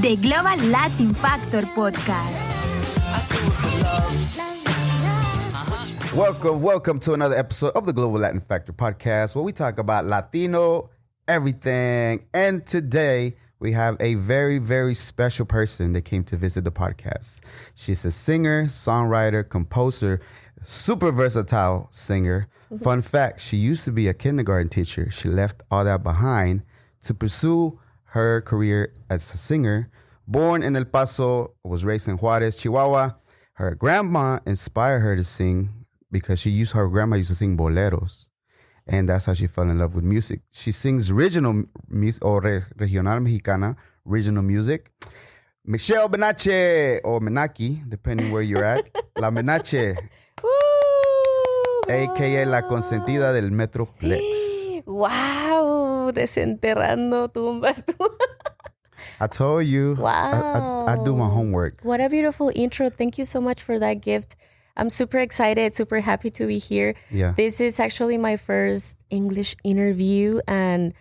The Global Latin Factor Podcast. Welcome to another episode of the Global Latin Factor Podcast, where we talk about Latino everything. And today we have a very, very special person that came to visit the podcast. She's a singer, songwriter, composer, super versatile singer. Fun fact, she used to be a kindergarten teacher. She left all that behind to pursue her career as a singer. Born in El Paso, was raised in Juarez, Chihuahua. Her grandma inspired her to sing because her grandma used to sing boleros. And that's how she fell in love with music. She sings regional music, or regional mexicana, regional music. Michelle Menache, or Menache, depending where you're at. La Menache, a.k.a. La Consentida del Metroplex. ¡Wow! Desenterrando tumbas. I told you, Wow. I do my homework. What a beautiful intro. Thank you so much for that gift. I'm super excited, super happy to be here. Yeah. This is actually my first English interview, and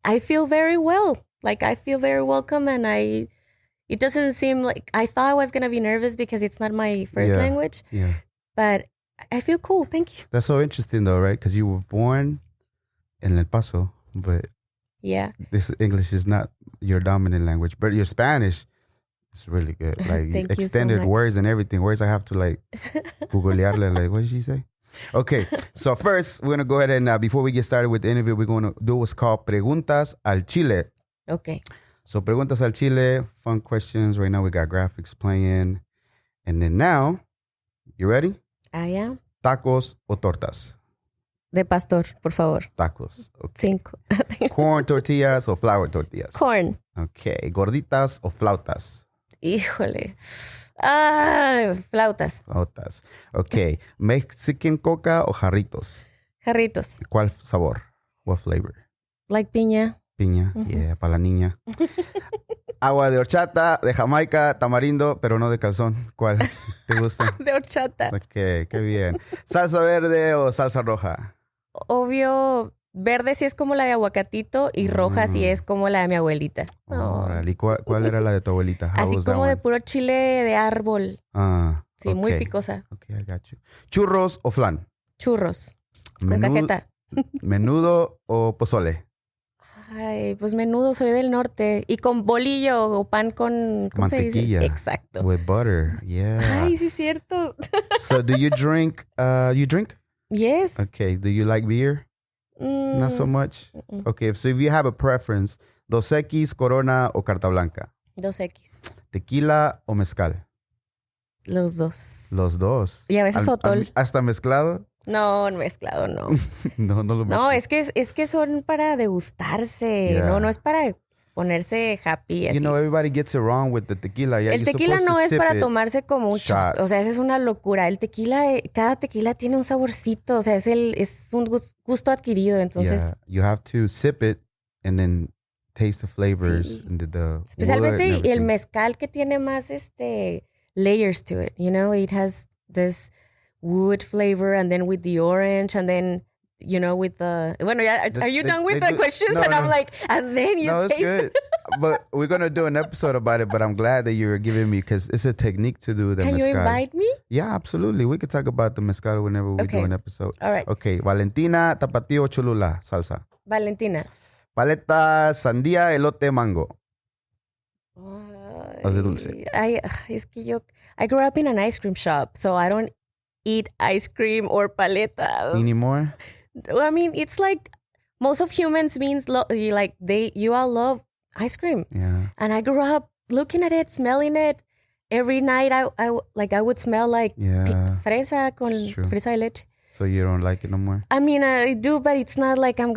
I feel very well. Like, I feel very welcome, and it doesn't seem like, I thought I was going to be nervous because it's not my first language. Yeah. But I feel cool. Thank you. That's so interesting, though, right? Because you were born in El Paso, but Yeah. this English is not your dominant language. But your Spanish is really good. Like Thank you so extended much. words and everything. Words I have to like googlearle, like, what did she say? Okay, so first we're going to go ahead and before we get started with the interview, we're going to do what's called Preguntas al Chile. Okay. So Preguntas al Chile, fun questions. Right now we got graphics playing. And then now, you ready? I am. Tacos o tortas? De pastor, por favor. Tacos. Okay. 5. Corn tortillas o flour tortillas? Corn. Okay. Gorditas o flautas? Híjole. Flautas. Flautas. Okay. Mexican coca o jarritos? Jarritos. ¿Cuál sabor? What flavor? Like piña. Piña. Yeah, para la niña. Agua de horchata, de Jamaica, tamarindo, pero no de calzón. ¿Cuál te gusta? De horchata. Ok, qué bien. ¿Salsa verde o salsa roja? Obvio, verde sí es como la de aguacatito y roja sí es como la de mi abuelita. Órale. ¿Y cuál era la de tu abuelita? How Así was that como de one? puro chile de árbol. Sí, muy ok. picosa. Ok, I got you. ¿Churros o flan? Churros. Con cajeta. ¿Menudo o pozole? Ay, pues menudo, soy del norte. Y con bolillo o pan con... ¿Cómo mantequilla. se dice? Exacto. With butter, yeah. Ay, sí es cierto. So do you drink? You drink? Yes. Okay. Do you like beer? Not so much? Okay. So if you have a preference, Dos Equis, Corona o Carta Blanca? 2X. ¿Tequila o mezcal? Los dos. Los dos. Y a veces sotol. ¿Hasta mezclado? No, mezclado no. No lo mezclo. No, es que son para degustarse. Yeah. No es para ponerse happy. Así. You know, everybody gets it wrong with the tequila. Yeah, El you're tequila supposed no to es sip para it. tomarse como un shot. Shots. O sea, esa es una locura. El tequila, cada tequila tiene un saborcito. O sea, es un gusto adquirido. Entonces, Yeah, you have to sip it and then taste the flavors Sí. and the especialmente wood and el everything. mezcal que tiene más layers to it. You know, it has this wood flavor, and then with the orange, and then, you know, with the... Bueno, are you done with the questions? No, and I'm no. like, and then you No, it's taste... good. But we're going to do an episode about it, but I'm glad that you're giving me, because it's a technique to do the Can mezcal. you invite me? Yeah, absolutely. We could talk about the mezcal whenever we do Okay. an episode. All right. Okay, Valentina, Tapatio, Cholula, salsa. Valentina. Paleta, sandía, elote, mango. O de dulce. Es que I grew up in an ice cream shop, so I don't eat ice cream or paletas. Anymore? I mean, it's like most of humans means you all love ice cream. Yeah. And I grew up looking at it, smelling it. Every night I would smell like Yeah. fresa con It's true. fresa de leche. So you don't like it no more? I mean, I do, but it's not like I'm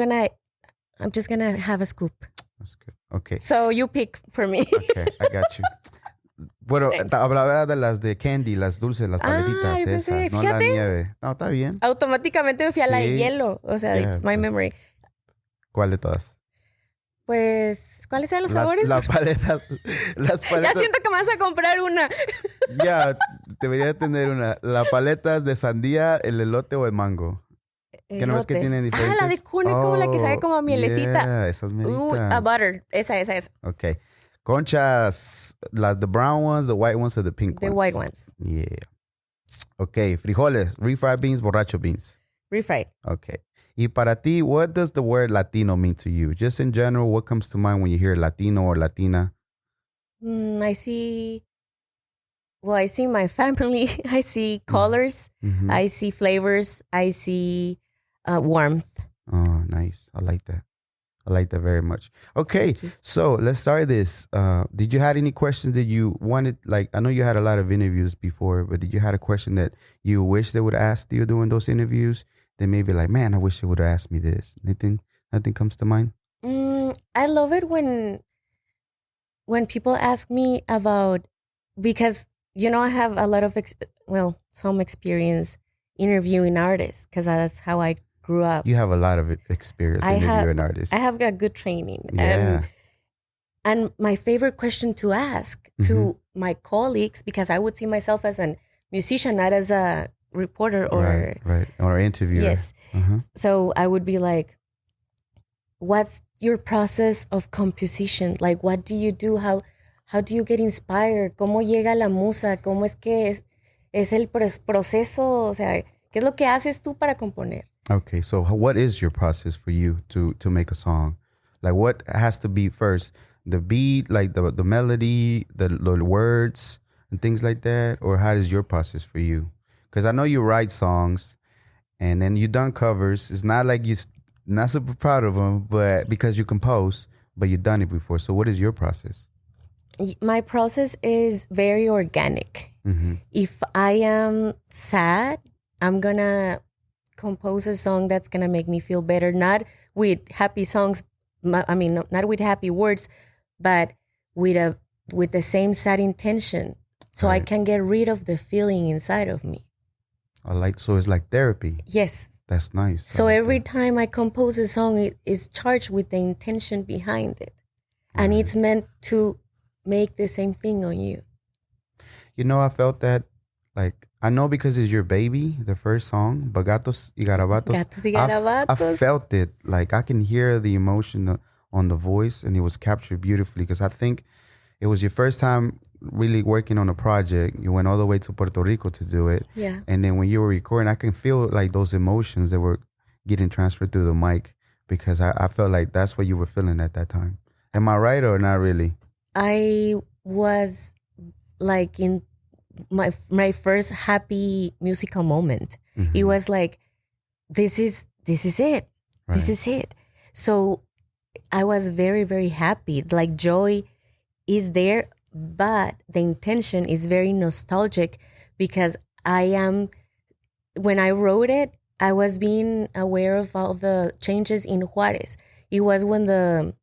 just gonna have a scoop. That's good. Okay. So you pick for me. Okay, I got you. Bueno, Thanks. hablaba de las de candy, las dulces, las paletitas yo pensé, esas, no la fíjate. nieve. No, está bien. Automáticamente me fui a la de Sí. hielo. O sea, Yeah, it's my pues, memory. ¿Cuál de todas? Pues, ¿cuáles eran los sabores? Las paletas. Las Ya paletas. siento que me vas a comprar una. Ya, debería tener una. Las paletas de sandía, el elote o el mango. Que no ves que Elote. tienen diferentes. Ah, la de corn es como la que sabe como a mielecita. Yeah, esas A meritas. butter. Esa. Ok. Conchas, the brown ones, the white ones, or the pink ones? The white ones. Yeah. Okay. Frijoles, refried beans, borracho beans. Refried. Okay. Y para ti, what does the word Latino mean to you? Just in general, what comes to mind when you hear Latino or Latina? I see my family. I see colors. Mm-hmm. I see flavors. I see warmth. Oh, nice. I like that. I like that very much. Okay, so let's start this. Did you have any questions that you wanted? Like, I know you had a lot of interviews before, but did you have a question that you wish they would ask you during those interviews? Then maybe like, man, I wish they would have asked me this. Nothing comes to mind? I love it when people ask me about, because, I have a lot of, some experience interviewing artists because that's how I grew up. You have a lot of experience interviewing artists. I have got good training. Yeah. And my favorite question to ask to my colleagues, because I would see myself as a musician, not as a reporter or... Right. Or interviewer. Yes. So I would be like, what's your process of composition? Like, what do you do? How do you get inspired? ¿Cómo llega la musa? ¿Cómo es que es el proceso? O sea, ¿qué es lo que haces tú para componer? Okay, so what is your process for you to make a song? Like, what has to be first? The beat, like the melody, the words, and things like that? Or how is your process for you? Because I know you write songs, and then you done covers. It's not like you're not super proud of them, but because you compose, but you've done it before. So what is your process? My process is very organic. Mm-hmm. If I am sad, I'm going to compose a song that's going to make me feel better, not with happy songs, not with happy words, but with the same sad intention, so I can get rid of the feeling inside of me. So it's like therapy. Yes. That's nice. So every time I compose a song, it is charged with the intention behind it. And it's meant to make the same thing on you. I felt that, like, I know because it's your baby, the first song, but Gatos y Garabatos. Gatos y Garabatos. I felt it. Like, I can hear the emotion on the voice, and it was captured beautifully because I think it was your first time really working on a project. You went all the way to Puerto Rico to do it. Yeah. And then when you were recording, I can feel like those emotions that were getting transferred through the mic because I felt like that's what you were feeling at that time. Am I right or not really? I was like in my first happy musical moment. Mm-hmm. It was like, this is it. Right. This is it. So I was very, very happy. Like, joy is there, but the intention is very nostalgic because when I wrote it, I was being aware of all the changes in Juarez. It was when the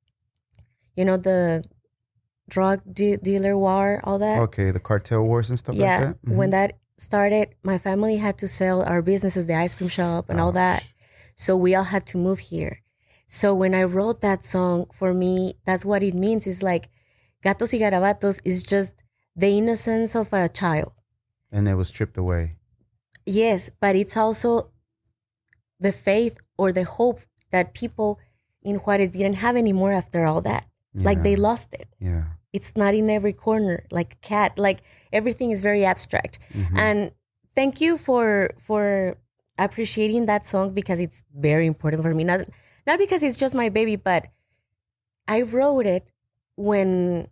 drug dealer war, all that. Okay, the cartel wars and stuff like that? Mm-hmm. When that started, my family had to sell our businesses, the ice cream shop and all that. So we all had to move here. So when I wrote that song, for me, that's what it means. It's like, Gatos y Garabatos is just the innocence of a child. And it was stripped away. Yes, but it's also the faith or the hope that people in Juarez didn't have anymore after all that. Yeah. Like, they lost it. Yeah. It's not in every corner, like a cat. Like, everything is very abstract. Mm-hmm. And thank you for appreciating that song because it's very important for me. Not because it's just my baby, but I wrote it when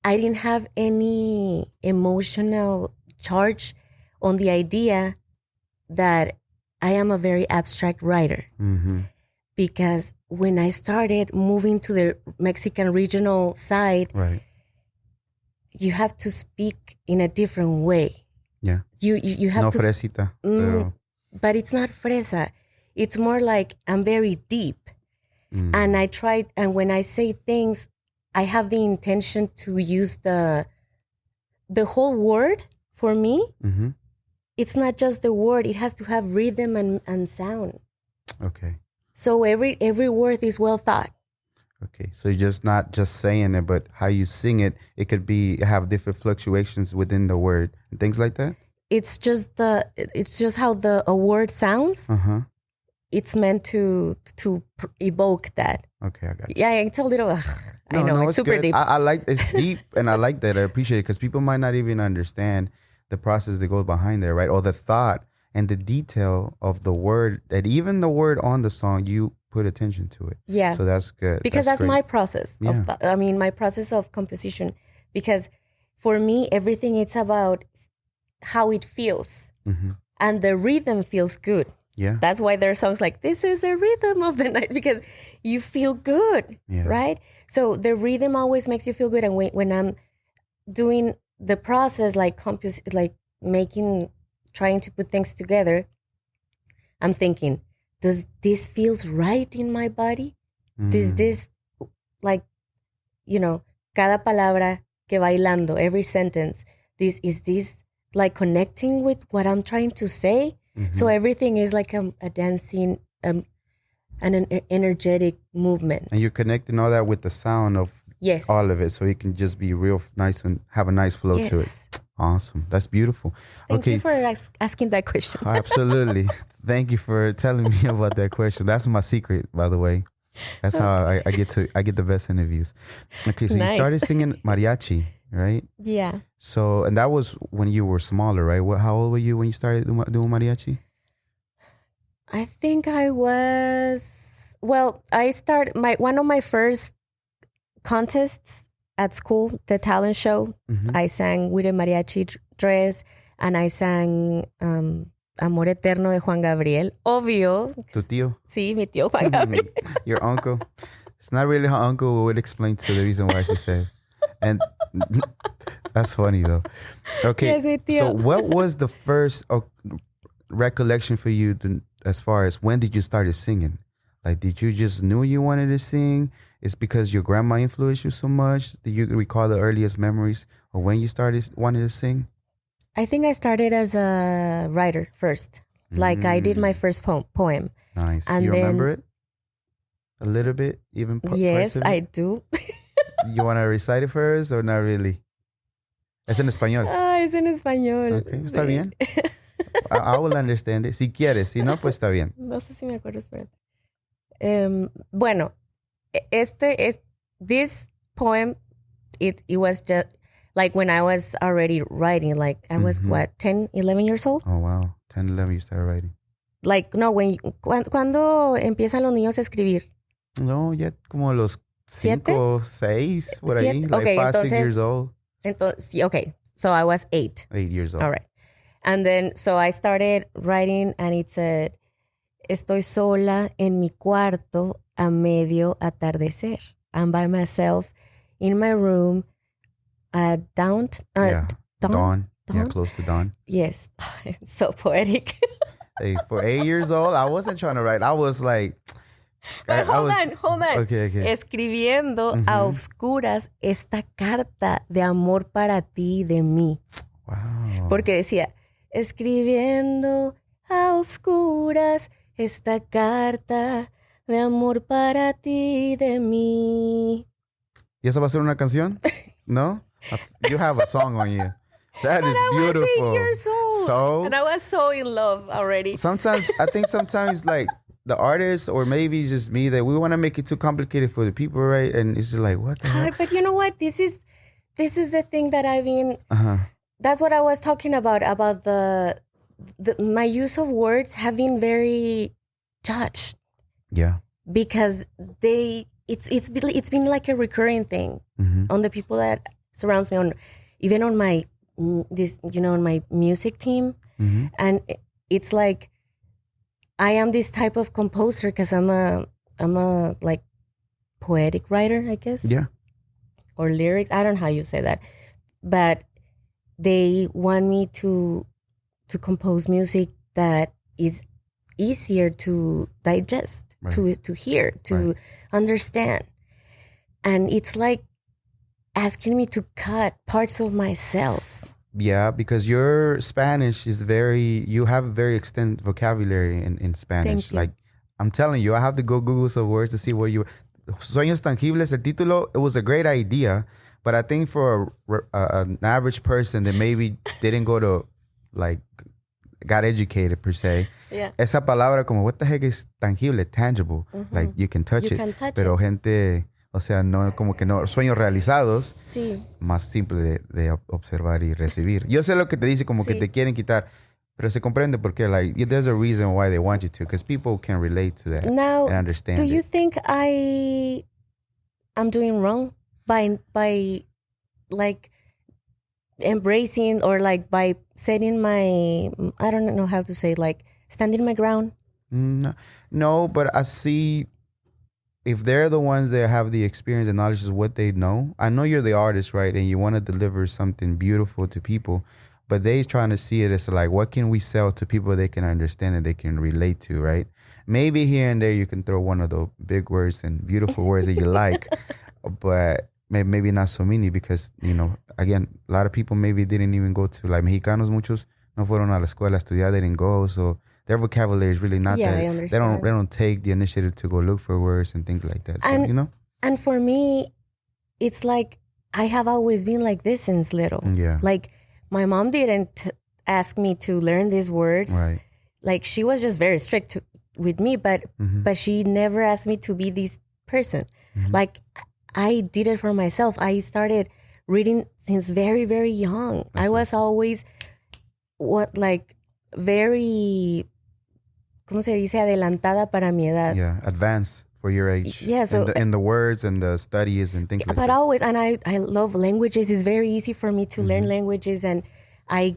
I didn't have any emotional charge on the idea that I am a very abstract writer. Mm-hmm. Because when I started moving to the Mexican Reginal side, right, you have to speak in a different way. Yeah. You have to... fresita. But it's not fresa. It's more like I'm very deep. Mm. And when I say things, I have the intention to use the whole word for me. Mm-hmm. It's not just the word. It has to have rhythm and sound. Okay. So every word is well thought. Okay, so you're just not just saying it, but how you sing it, it could have different fluctuations within the word and things like that. It's just how a word sounds. Uh-huh. It's meant to evoke that. Okay, I got you. Yeah, it's a little. I know it's super good. deep. I like it's deep, and I like that. I appreciate it because people might not even understand the process that goes behind there, right? Or the thought and the detail of the word, that even the word on the song, you put attention to it. Yeah. So that's good. Because that's great. my process. Yeah. My process of composition. Because for me, everything it's about how it feels. Mm-hmm. And the rhythm feels good. Yeah. That's why there are songs like, this is the rhythm of the night, because you feel good, right? So the rhythm always makes you feel good. And when I'm doing the process, like trying to put things together, I'm thinking, does this feels right in my body? Does this, like, cada palabra que bailando, every sentence, is this like connecting with what I'm trying to say? Mm-hmm. So everything is like a dancing, an energetic movement. And you're connecting all that with the sound of all of it, so it can just be real nice and have a nice flow to it. Awesome. That's beautiful. Thank you for asking that question. Absolutely. Thank you for telling me about that question. That's my secret, by the way. That's how I get the best interviews. Okay, so you started singing mariachi, right? Yeah. So, and that was when you were smaller, right? How old were you when you started doing mariachi? I think I was, I started one of my first contests at school, the talent show. Mm-hmm. I sang with a mariachi dress, and I sang Amor Eterno de Juan Gabriel. Obvio. ¿Tu tío? Sí, mi tío Juan Gabriel. Your uncle. It's not really her uncle who would explain to the reason why she said. And that's funny, though. Okay, yes, mi tío. So what was the first recollection for you as far as when did you start singing? Like, did you just knew you wanted to sing? It's because your grandma influenced you so much? Did you recall the earliest memories of when you started wanting to sing? I think I started as a writer first. Like, I did my first poem. Nice. And you remember it? A little bit? Even yes, I do. You want to recite it first or not really? Es en español. Es en español. Okay, está bien. I will understand it. Si quieres, si no, pues está bien. No sé si me acuerdo, espérate. Bueno, this poem, it was just like when I was already writing, like I was, 10, 11 years old? Oh, wow. 10, 11, you started writing. Like, no, ¿cuándo empiezan los niños a escribir? No, ya como los 5, 6, por ahí. Like okay, 5, 6 years old. Entonces, okay, so I was 8. 8 years old. All right. And then, so I started writing, and it said, estoy sola en mi cuarto a medio atardecer. I'm by myself in my room at dawn. Dawn. Yeah, close to dawn. Yes. It's so poetic. Hey, for 8 years old, I wasn't trying to write. I was like... Hold on. Okay. Escribiendo a oscuras esta carta de amor para ti y de mí. Wow. Porque decía, escribiendo a oscuras esta carta de amor para ti y de mí. ¿Y esa va a ser una canción? No? You have a song on you. That is beautiful. I was 8 years old. So, and I was so in love already. I think sometimes like the artist, or maybe it's just me, that we want to make it too complicated for the people, right? And it's just like, what the heck? But you know what? This is the thing that I've been... That's what I was talking about the my use of words have been very judged. Yeah. Because it's been like a recurring thing on the people that surrounds me, even on my on my music team, and it's like I am this type of composer because I'm a like poetic writer, I guess. Yeah. Or lyrics. I don't know how you say that, but they want me to compose music that is easier to digest, right. to hear, to understand. And it's like asking me to cut parts of myself. Yeah, because your Spanish is you have a very extended vocabulary in Spanish. Thank you. Like, I'm telling you, I have to go Google some words to see where you... Sueños Tangibles, el título, it was a great idea, but I think for an average person that maybe didn't go to, like, got educated per se, esa palabra como, what the heck is tangible, tangible? Like, you can touch it. Can touch pero it. gente O sea, no como que no, sueños realizados, Sí. más simple de observar y recibir. Yo sé lo que te dice, como que Sí. te quieren quitar, pero se comprende por qué. Like, there's a reason why they want you to, because people can relate to that Now, and understand do you it. think I'm doing wrong by like embracing or like by setting my, I don't know how to say, like standing my ground? No, but I see if they're the ones that have the experience and knowledge of what they know. I know you're the artist, right? And you want to deliver something beautiful to people, but they trying to see it as like, what can we sell to people they can understand and they can relate to, right? Maybe here and there you can throw one of the big words and beautiful words that you like, but maybe not so many because, you know, again, a lot of people maybe didn't even go to, like mexicanos, muchos no fueron a la escuela a estudiar, they didn't go, so their vocabulary is really not Yeah, that. I understand. They don't take the initiative to go look for words and things like that. So, And- you know? And for me, it's like I have always been like this since little. Yeah. Like my mom didn't ask me to learn these words. Right. Like she was just very strict with me, but she never asked me to be this person. Like I did it for myself. I started reading since very, very young. I was always very, ¿cómo se dice? Adelantada para mi edad. Yeah, advanced for your age. Yeah, so in the words and the studies and things like but that. always, and I love languages. It's very easy for me to learn languages, and I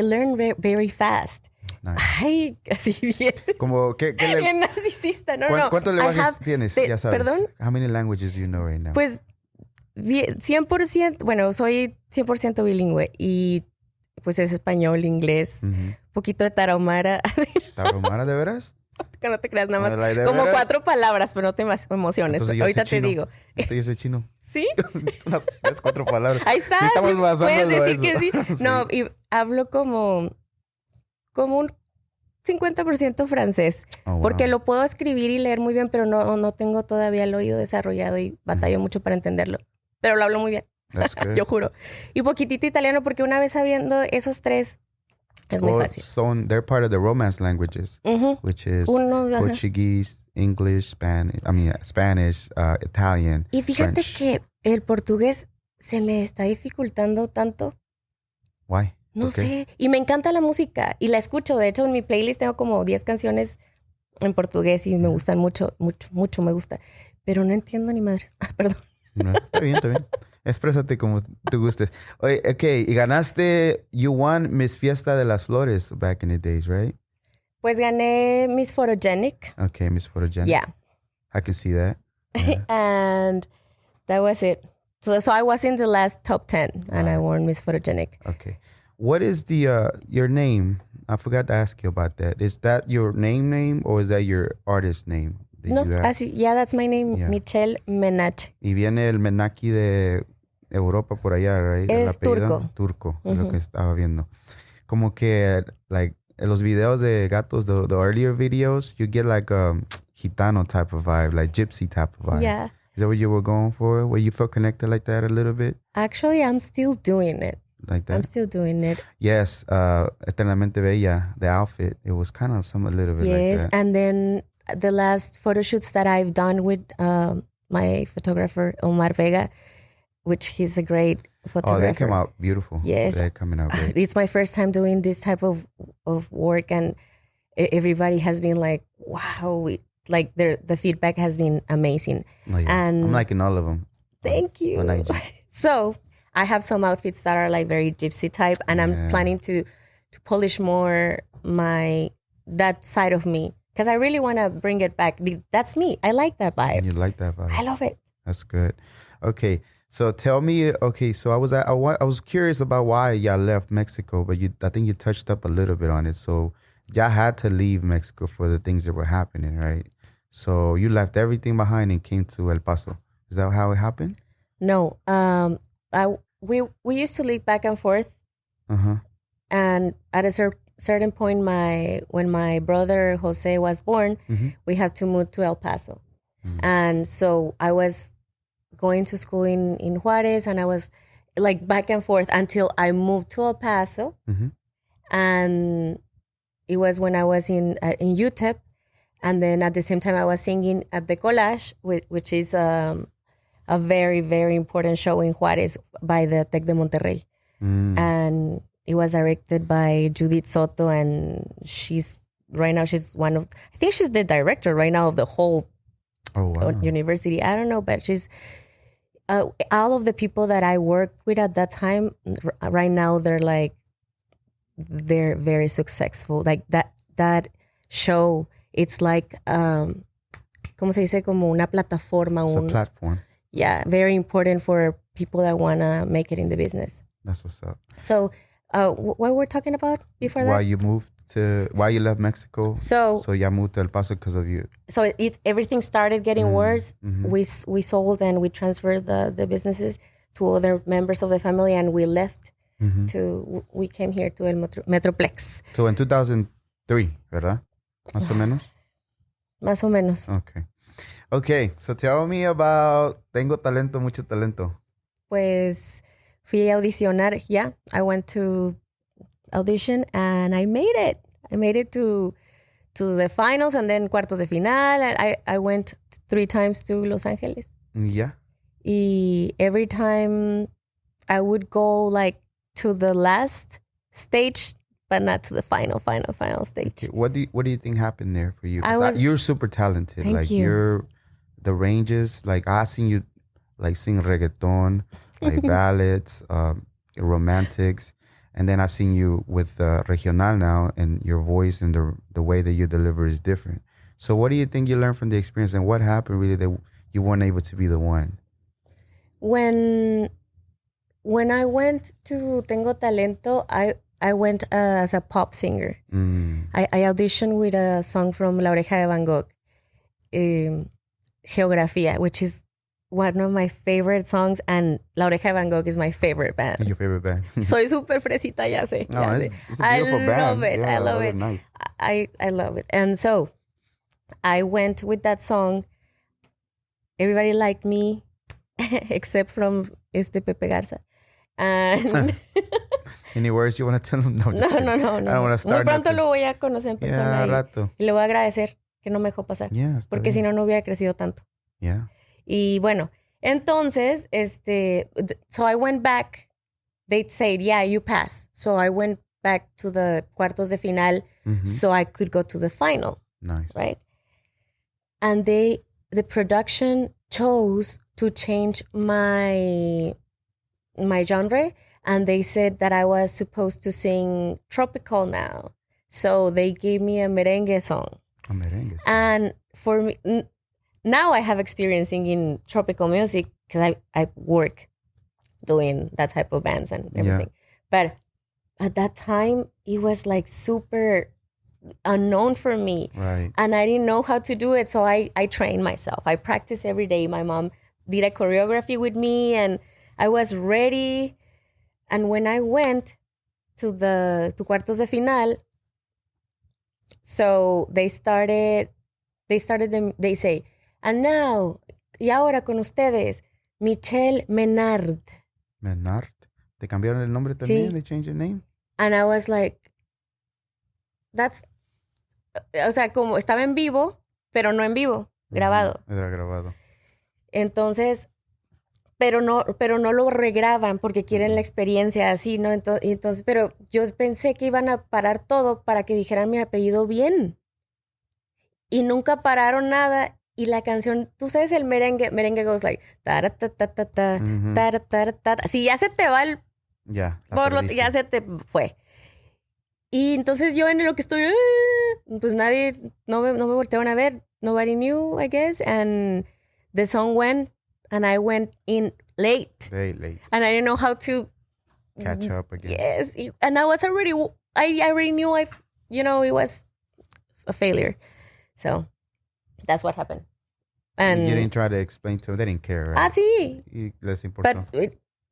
learn very fast. Nice. Ay, así bien. Como, ¿qué le, Bien narcisista, no. ¿Cuántos I lenguajes have tienes? Ya sabes. ¿Perdón? How many languages do you know right now? Pues 100%, bueno, soy 100% bilingüe y pues es español, inglés, poquito de tarahumara. ¿Tarahumara de veras? Que no te creas, nada más ¿De como veras? 4 palabras, pero no te emociones. Entonces yo Ahorita soy te chino. digo. Entonces yo soy chino. ¿Sí? Es 4 palabras. Ahí está. Sí, estamos sí, basándolo puedes a decir eso. que sí. No, y hablo como un 50% francés. Oh, wow. Porque lo puedo escribir y leer muy bien, pero no tengo todavía el oído desarrollado y batallo mucho para entenderlo. Pero lo hablo muy bien. That's good. Yo juro. Y poquitito italiano, porque una vez sabiendo esos 3, es muy fácil. They're part of the Romance languages, which is Ajá. Portuguese, English, Spanish, Italian, Y fíjate French. que el portugués se me está dificultando tanto. Why? No ¿Por qué? sé. Y me encanta la música y la escucho. De hecho, en mi playlist tengo como 10 canciones en portugués y me gustan mucho me gusta. Pero no entiendo ni madres. Perdón. No, está bien, está bien. Exprésate como tú gustes. Oye, okay, y ganaste, you won Miss Fiesta de las Flores back in the days, right? Pues gané Miss Photogenic. Okay, Miss Photogenic. Yeah. I can see that. Yeah. And that was it. So I was in the last top 10 and I won Miss Photogenic. Okay. What is the your name? I forgot to ask you about that. Is that your name or is that your artist name? that No, you have? yeah, that's my name, Yeah. Michelle Menache. Y viene el Menache de Europa por allá, right? El Es apellido. Turco, es lo que estaba viendo. Como que, like, en los videos de gatos, the earlier videos, you get like a gitano type of vibe, like gypsy type of vibe. Yeah. Is that what you were going for? Where you felt connected like that a little bit? Actually, I'm still doing it. Like that? I'm still doing it. Yes, Eternamente Bella, the outfit, it was kind of a little bit Yes, like that. and then the last photo shoots that I've done with my photographer, Omar Vega, which he's a great photographer. Oh, they came out beautiful. Yes. They're coming out great. It's my first time doing this type of work, and everybody has been like, wow, like the feedback has been amazing. Oh, yeah. And I'm liking all of them. thank you. on IG. So I have some outfits that are like very gypsy type, and I'm planning to polish more that side of me because I really want to bring it back. That's me. I like that vibe. You like that vibe? I love it. That's good. Okay, so tell me. Okay, so I was curious about why y'all left Mexico, but I think you touched up a little bit on it. So y'all had to leave Mexico for the things that were happening, right? So you left everything behind and came to El Paso. Is that how it happened? No, we used to live back and forth, and at a certain point, when my brother Jose was born, we had to move to El Paso, and so I was going to school in Juarez, and I was like back and forth until I moved to El Paso, and it was when I was in UTEP, And then at the same time, I was singing at the Collage, which is a very, very important show in Juarez by the Tec de Monterrey. And it was directed by Judith Soto, and right now she's I think she's the director right now of the whole university. I don't know, but she's all of the people that I worked with at that time. Right now, they're very successful. Like that show, it's like ¿cómo se dice? Como una plataforma. It's a platform. Yeah, very important for people that wanna make it in the business. That's what's up. So, what were we talking about before that? Why you left Mexico? So ya moved to El Paso because of you. So everything started getting worse. We sold and we transferred the businesses to other members of the family, and we left we came here to El Metroplex. So in 2003, ¿verdad? Más o menos? Más o menos. Okay, so tell me about Tengo Talento, Mucho Talento. Pues fui a audicionar. Yeah, I went to audition and I made it. I made it to the finals and then cuartos de final. And I went 3 times to Los Angeles. Yeah. Y every time I would go like to the last stage, but not to the final stage. Okay. What do you think happened there for you? You're super talented. Thank you. You're the ranges. Like I seen you like sing reggaeton, like ballads, romantics. And then I seen you with Regional now, and your voice and the way that you deliver is different. So what do you think you learned from the experience, and what happened really that you weren't able to be the one? When I went to Tengo Talento, I went as a pop singer. I auditioned with a song from La Oreja de Van Gogh, Geografía, which is one of my favorite songs, and La Oreja de Van Gogh is my favorite band. Your favorite band? Soy super fresita, ya sé. It's a beautiful band. Love it. Yeah, I love it. Nice. I love it. And so I went with that song. Everybody liked me, except from Pepe Garza. And Any words you want to tell them? No. No. I don't want to start. Muy pronto lo voy a conocer en persona. Rato. Y le voy a agradecer que no me dejó pasar. Porque si no hubiera crecido tanto. Yeah. Y bueno, entonces, so I went back. They said, yeah, you passed. So I went back to the cuartos de final so I could go to the final. Nice. Right? And the production chose to change my genre, and they said that I was supposed to sing tropical now. So they gave me a merengue song. A merengue song. And for me, now I have experience singing tropical music because I work doing that type of bands and everything. Yeah. But at that time, it was like super unknown for me. Right. And I didn't know how to do it. So I trained myself. I practiced every day. My mom did a choreography with me and I was ready. And when I went to cuartos de final, so they say, and now, y ahora con ustedes, Michelle Menache. Menard? ¿Te cambiaron el nombre también? Sí. They changed your name? And I was like, o sea, como estaba en vivo, pero no en vivo, grabado. Era grabado. Entonces, pero no lo regraban porque quieren la experiencia así, ¿no? Entonces, pero yo pensé que iban a parar todo para que dijeran mi apellido bien. Y nunca pararon nada. Y la canción, tú sabes, el merengue goes like ta-ra-ta-ta-ta-ta, ta-ra-ta-ta-ta. Si ya se te va el... Ya, ya se te fue. Y entonces yo en lo que estoy... pues nadie, no me voltearon a ver. Nobody knew, I guess. And the song went, and I went in late. Very late. And I didn't know how to... catch up again. Yes. And I was already... I already knew it was a failure. So... that's what happened. And you didn't try to explain to them. They didn't care, right? Sí. Y les importó.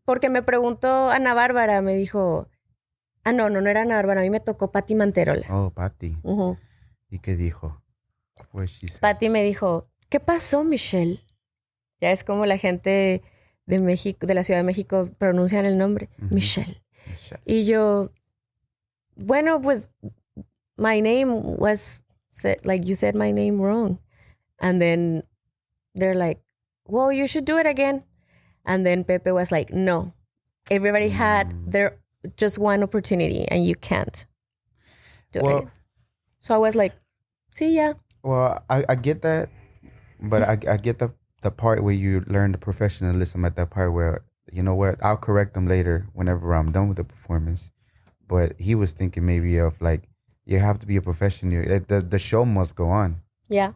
Porque me preguntó Ana Bárbara, me dijo... no era Ana Bárbara, a mí me tocó Patti Manterola. Oh, Patti. ¿Y qué dijo? What she said? Patti me dijo, ¿qué pasó, Michelle? Ya es como la gente de México, de la Ciudad de México, pronuncian el nombre. Michelle. Y yo... Bueno, pues... My name was... said, like, you said my name wrong. And then they're like, well, you should do it again. And then Pepe was like, no, everybody had their just one opportunity and you can't do it. So I was like, see ya. Well, I get that, but I get the part where you learn the professionalism at that part where, you know what, I'll correct them later whenever I'm done with the performance. But he was thinking maybe of like, you have to be a professional. The show must go on. Yeah.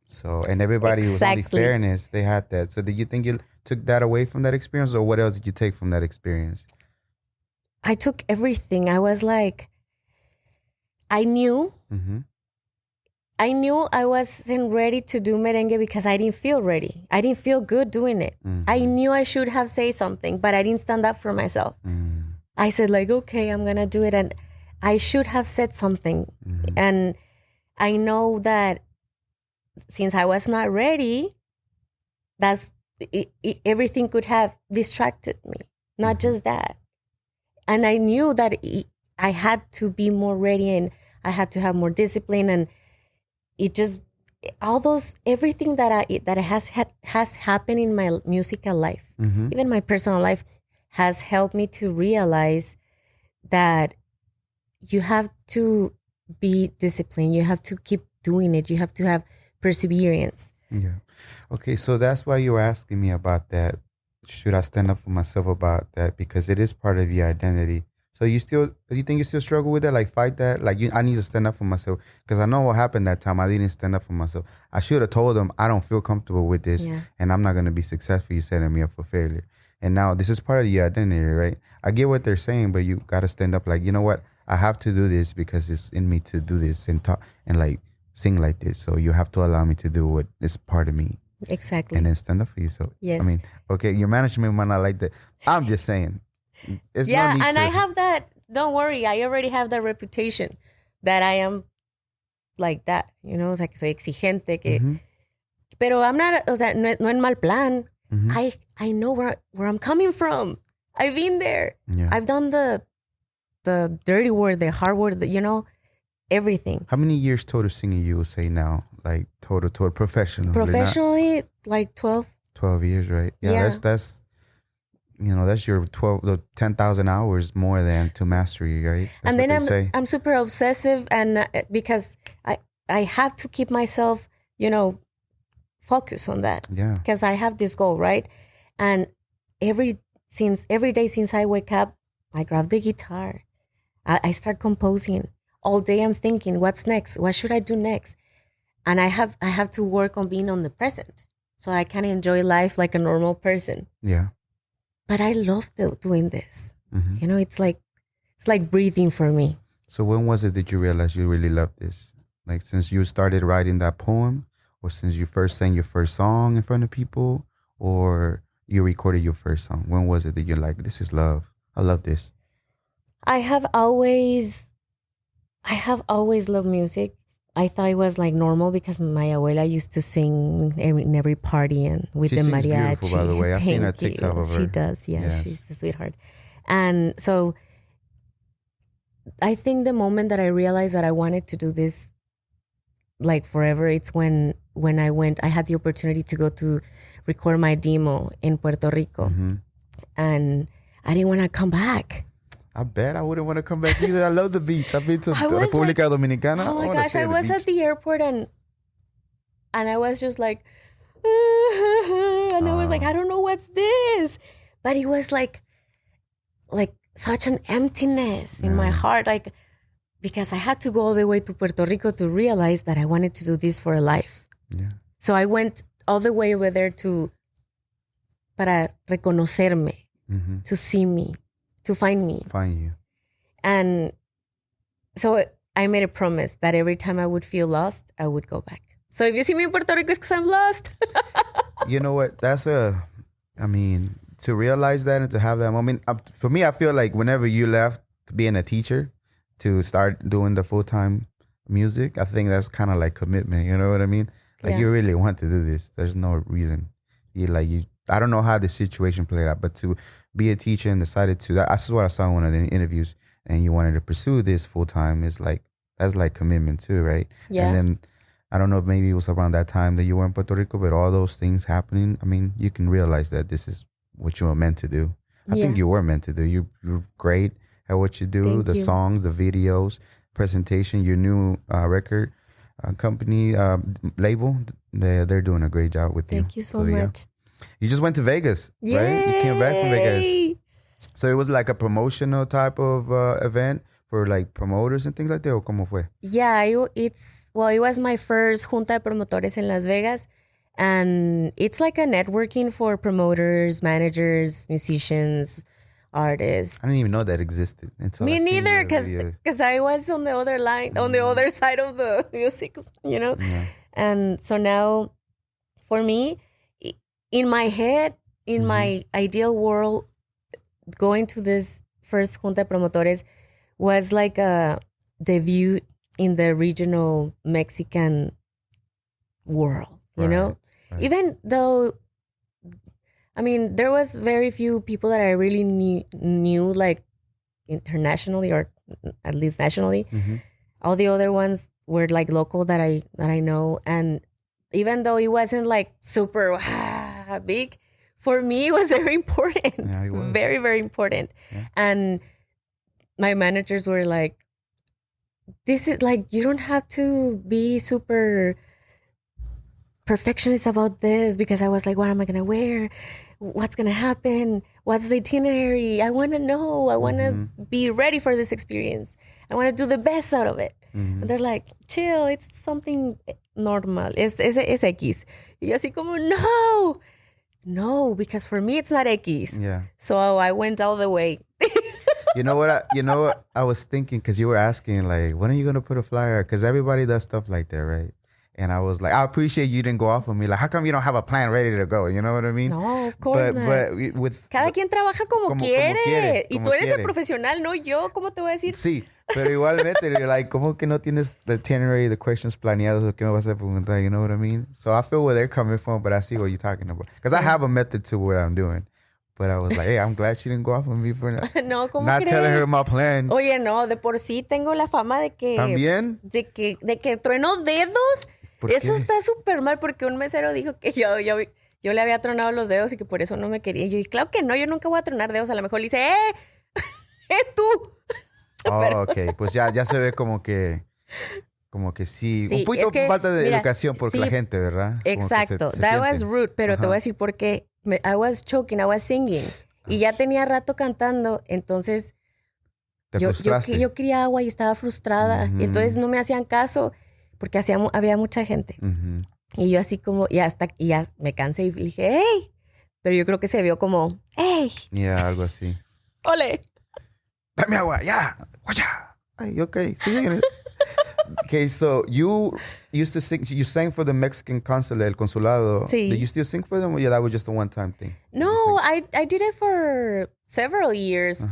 So, and everybody was only fairness. They had that. So did you think you took that away from that experience, or what else did you take from that experience? I took everything. I was like, I knew I wasn't ready to do merengue because I didn't feel ready. I didn't feel good doing it. I knew I should have said something, but I didn't stand up for myself. I said like, okay, I'm going to do it. And I should have said something. And I know that since I was not ready, everything could have distracted me. Not just that. And I knew that I had to be more ready and I had to have more discipline, and it just everything that has happened in my musical life, even my personal life, has helped me to realize that you have to be disciplined. You have to keep doing it. You have to have perseverance. Yeah. Okay, so that's why you were asking me about that. Should I stand up for myself about that? Because it is part of your identity. So do you think you still struggle with that? Like fight that? Like I need to stand up for myself. Because I know what happened that time. I didn't stand up for myself. I should have told them I don't feel comfortable with this and I'm not going to be successful. You're setting me up for failure. And now this is part of your identity, right? I get what they're saying, but you got to stand up like, you know what? I have to do this because it's in me to do this and talk and like sing like this. So you have to allow me to do what is part of me. Exactly. And then stand up for yourself. Yes. I mean, okay, your management might not like that. I'm just saying. It's no need and to. I have that. Don't worry. I already have that reputation that I am like that. You know, o sea, que soy exigente. Pero I'm not, o sea, no en mal plan. I know where I'm coming from. I've been there. Yeah. I've done the dirty work, the hard work, you know, everything. How many years total singing you would say now? Like total professional? Professionally, like 12. 12 years, right? Yeah. That's you know, that's your 10,000 hours more than to mastery, right? That's and then what they say. I'm super obsessive, and because I have to keep myself, you know, focused on that. Yeah. Because I have this goal, right? And every day since I wake up, I grab the guitar. I start composing. All day I'm thinking, what's next? What should I do next? And I have to work on being on the present so I can enjoy life like a normal person. Yeah. But I love doing this. You know, it's like breathing for me. So when was it that you realized you really loved this? Like since you started writing that poem, or since you first sang your first song in front of people, or you recorded your first song? When was it that you're like, this is love? I love this. I have always loved music. I thought it was like normal because my abuela used to sing in every party and with She the sings mariachi. beautiful, by the way. I've seen a Thank you. TikTok of her. She does, Yes. She's a sweetheart. And so I think the moment that I realized that I wanted to do this like forever, it's when I had the opportunity to go to record my demo in Puerto Rico. And I didn't want to come back. I bet I wouldn't want to come back either. I love the beach. I've been to República Dominicana. Oh my gosh, I was at the airport and I was just like, and I was like, I don't know what's this. But it was like such an emptiness in my heart, like, because I had to go all the way to Puerto Rico to realize that I wanted to do this for a life. Yeah. So I went all the way over there para reconocerme, to see me, to find me. Find you. And so I made a promise that every time I would feel lost, I would go back. So if you see me in Puerto Rico, it's because I'm lost. You know what? To realize that and to have that moment, for me, I feel like whenever you left being a teacher to start doing the full-time music, I think that's kind of like commitment. You know what I mean? Like you really want to do this. There's no reason. I don't know how the situation played out, but to be a teacher and decided to, that's what I saw in one of the interviews, and you wanted to pursue this full-time, is like, that's like commitment too, right? Yeah. And then I don't know if maybe it was around that time that you were in Puerto Rico, but all those things happening, I mean, you can realize that this is what you were meant to do. I think you were meant to do. You're great at what you do. Thank the you. songs, the videos, presentation, your new record company label, they're doing a great job with you. Thank you so much. You just went to Vegas, Yay! right? You came back from Vegas. So it was like a promotional type of event for like promoters and things like that, or cómo fue? Yeah, it was my first junta de promotores in Las Vegas, and it's like a networking for promoters, managers, musicians, artists. I didn't even know that existed until Me I seen neither, your videos. because I was on the other line, on the other side of the music, you know. Yeah. And so now, for me, in my head, in my ideal world, going to this first junta de promotores was like a debut in the regional Mexican world, you know? Right. Even though, I mean, there was very few people that I really knew like internationally or at least nationally. All the other ones were like local that I know. And even though it wasn't like super big, for me it was very important. Yeah, it was. Very, very important. Yeah. And my managers were like, this is like, you don't have to be super perfectionist about this, because I was like, what am I going to wear? What's going to happen? What's the itinerary? I want to know. I want to be ready for this experience. I want to do the best out of it. And they're like, chill, it's something normal. Es X. Y yo así como, no, because for me it's not X. Yeah. So I went all the way. You know what I was thinking, because you were asking like, when are you gonna put a flyer? Because everybody does stuff like that, right? And I was like, I appreciate you didn't go off on me. Like, how come you don't have a plan ready to go? You know what I mean? No, of course not. But with Cada quien trabaja como quiere. Y como tú eres quiere. el profesional, no yo. ¿Cómo te voy a decir? Sí, pero igualmente, you're like, ¿cómo que no tienes the itinerary, the questions planeados? ¿O qué me vas a preguntar? You know what I mean? So I feel where they're coming from, but I see what you're talking about. Because I have a method to what I'm doing. But I was like, hey, I'm glad she didn't go off on me for No, ¿cómo not crees? telling her my plan. Oye, no, de por sí tengo la fama de que... ¿También? De que trueno dedos. Eso está súper mal, porque un mesero dijo que yo le había tronado los dedos y que por eso no me quería. Y yo, claro que no, yo nunca voy a tronar dedos. A lo mejor le dice, tú. Oh, ok. Pues ya se ve como que sí. Sí, Un poquito es que, falta de mira, educación por sí, la gente, ¿verdad? Como que Exacto. se That was sienten. rude, pero te Ajá. voy a decir por qué. I was choking, I was singing. Y ya tenía rato cantando, entonces Te frustraste. yo quería agua y estaba frustrada. Y entonces no me hacían caso porque había mucha gente. Y yo así como, ya me cansé y dije, ¡hey! Pero yo creo que se vio como, ¡hey! Yeah, algo así. ¡Ole! Dame agua, ya. Guacha. Ay, okay. Sigue. Okay, so you used to sing. You sang for the Mexican consulate, el consulado. Sí. Did you still sing for them, or that was just a one-time thing? No, I did it for several years.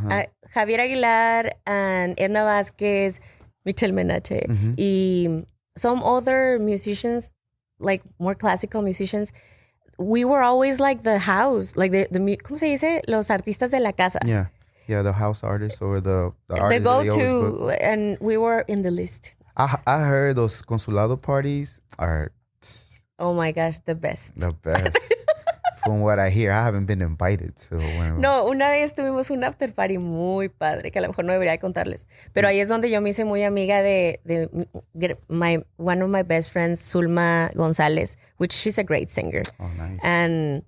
Javier Aguilar and Edna Vázquez, Michelle Menache, y some other musicians, like more classical musicians. We were always like the house, like the ¿cómo se dice? Los artistas de la casa. Yeah, the house artists or the artists. The that they always go-to, book. and we were in the list. I heard those consulado parties are Oh my gosh, the best. the best. From what I hear, I haven't been invited to one. No, una vez tuvimos un after party muy padre, que a lo mejor no debería contarles. Pero ahí es donde yo me hice muy amiga de one of my best friends, Zulma González, which she's a great singer. Oh, nice. And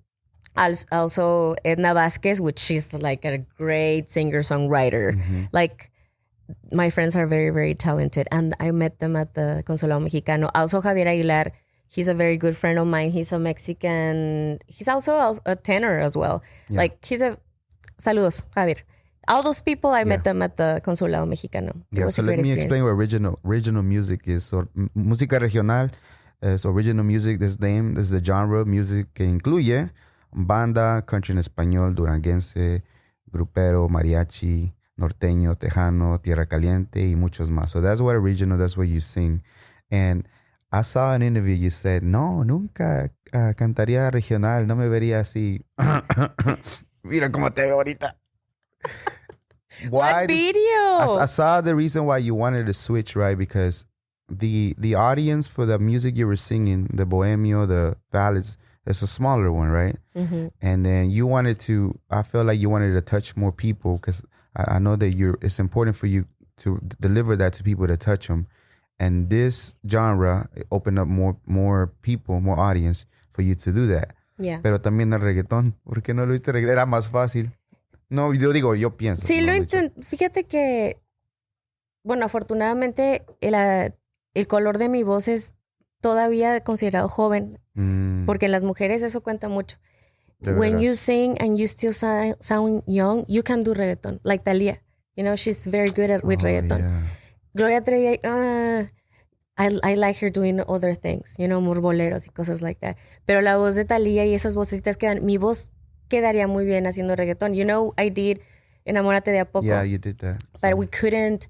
also Edna Vázquez, which she's like a great singer-songwriter. Like, my friends are very, very talented. And I met them at the Consulado Mexicano. Also, Javier Aguilar, he's a very good friend of mine. He's a Mexican. He's also a tenor as well. Yeah. Like, saludos, Javier. All those people, I met them at the Consulado Mexicano. It was So a let great me experience. explain what regional music is. So, música regional es original music. This is the genre of music que incluye banda, country en español, duranguense, grupero, mariachi, norteño, tejano, tierra caliente, y muchos más. So that's what you sing. And I saw an interview, you said, no, nunca cantaría regional, no me vería así. Mira cómo te veo ahorita. What video? I saw the reason why you wanted to switch, right? Because the audience for the music you were singing, the bohemio, the ballads, it's a smaller one, right? Mm-hmm. And then you wanted to, I feel like you wanted to touch more people because I know that it's important for you to deliver that to people to touch them. And this genre opened up more people, more audience for you to do that. Yeah. Pero también el reggaetón, ¿por qué no lo hiciste reggaetón? Era más fácil. No, yo pienso. Sí, no lo intenté. Fíjate que, bueno, afortunadamente el color de mi voz es todavía considerado joven, porque en las mujeres eso cuenta mucho. When you sing and you still sound young, you can do reggaeton, like Thalía. You know, she's very good with reggaeton. Yeah. Gloria Trevi, I like her doing other things, you know, more boleros y cosas like that. Pero la voz de Thalía y esas vocecitas quedan, mi voz quedaría muy bien haciendo reggaeton. You know, I did Enamórate de a poco. Yeah, you did that. But we couldn't.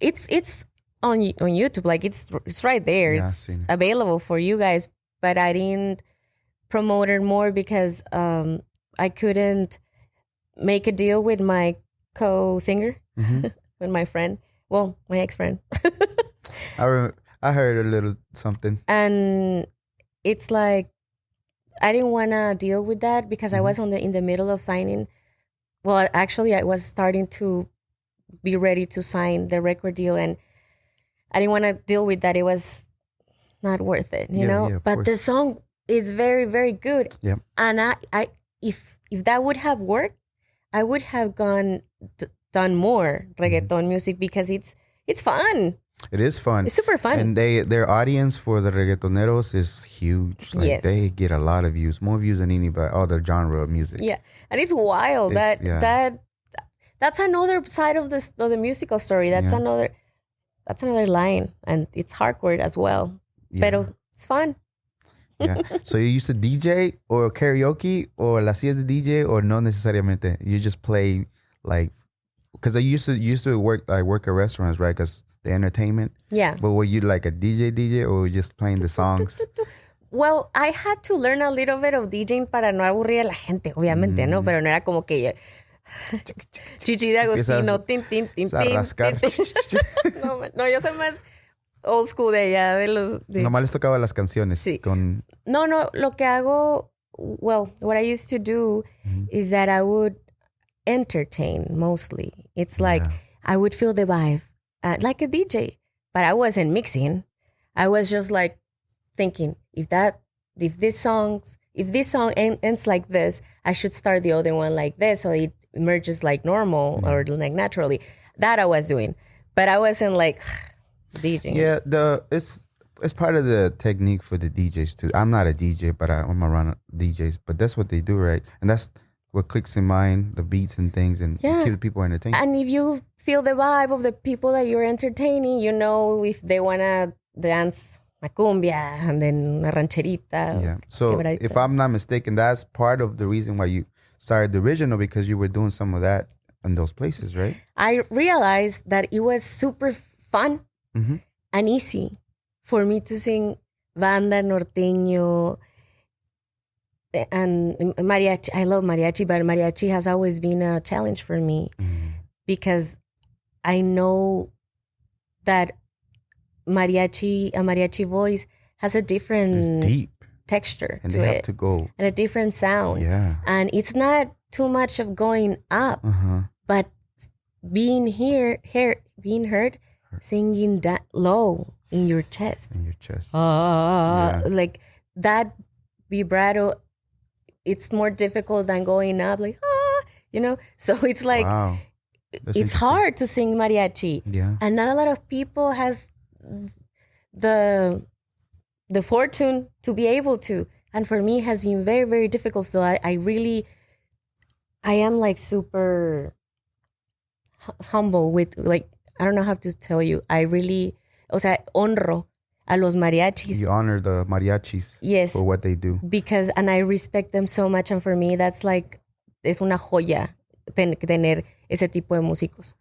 It's on YouTube, like it's right there. Yeah, it's available for you guys. But I didn't promote it more because I couldn't make a deal with my co-singer, with my friend. Well, my ex-friend. I heard a little something. And it's like, I didn't want to deal with that because I was in the middle of signing. Well, actually, I was starting to be ready to sign the record deal, and I didn't want to deal with that. It was not worth it, you know? Yeah, but the song is very, very good. Yep. And I if that would have worked, I would have done more reggaeton music because it's fun. It is fun. It's super fun. And their audience for the reggaetoneros is huge. Like they get a lot of views, more views than anybody, other genre of music. Yeah. And it's wild that's another side of the musical story. That's another line. And it's hardcore as well. Yeah. Pero it's fun. Yeah. So you used to DJ or karaoke or la hacías de DJ or no necesariamente? You just play like, because I used to work at restaurants, right? Because the entertainment. Yeah. But were you like a DJ or were you just playing the songs? Well, I had to learn a little bit of DJing para no aburrir a la gente, obviamente, ¿no? Pero no era como que Chichi de Agostino, tin, tin, tin, tin. Rascar. No, yo soy más old school de allá, de los... Nomás les tocaba las canciones. Sí. Con... No, lo que hago, well, what I used to do is that I would entertain mostly. It's like I would feel the vibe, like a DJ, but I wasn't mixing. I was just like thinking, if this song ends like this, I should start the other one like this, so it emerges like normal or like naturally. That I was doing, but I wasn't like DJing. Yeah, it's part of the technique for the DJs too. I'm not a DJ, but I'm around DJs. But that's what they do, right? And that's what clicks in mind, the beats and things, and keep the people entertained. And if you feel the vibe of the people that you're entertaining, you know if they want to dance a cumbia and then a rancherita. Yeah. So if I'm not mistaken, that's part of the reason why you started the Reginal, because you were doing some of that in those places, right? I realized that it was super fun and easy for me to sing banda, norteño, and mariachi. I love mariachi, but mariachi has always been a challenge for me because I know that a mariachi voice has a different deep texture and to they it, have to go and a different sound. Yeah, and it's not too much of going up, but being heard, singing that low in your chest. Like that vibrato. It's more difficult than going up, like, you know? So it's like, it's hard to sing mariachi. Yeah. And not a lot of people has the fortune to be able to. And for me, it has been very, very difficult. So I am like super humble with, like, I don't know how to tell you. I really, honro a los mariachis. You honor the mariachis for what they do. Because, and I respect them so much. And for me, that's like, es una joya tener ese tipo de músicos.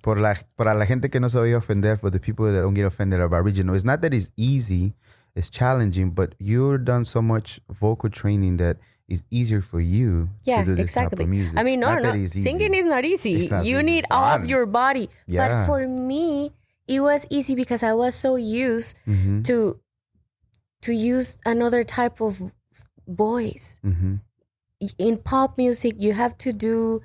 Para la gente que no se vaya a ofender, for the people that don't get offended about Reginal, it's not that it's easy, it's challenging, but you've done so much vocal training that it's easier for you Yeah, to do this exactly. type of music. I mean, Not that it's easy. singing is not easy. It's not You easy. need all of your body. Yeah. But for me, it was easy because I was so used Mm-hmm. to use another type of voice. Mm-hmm. In pop music, you have to do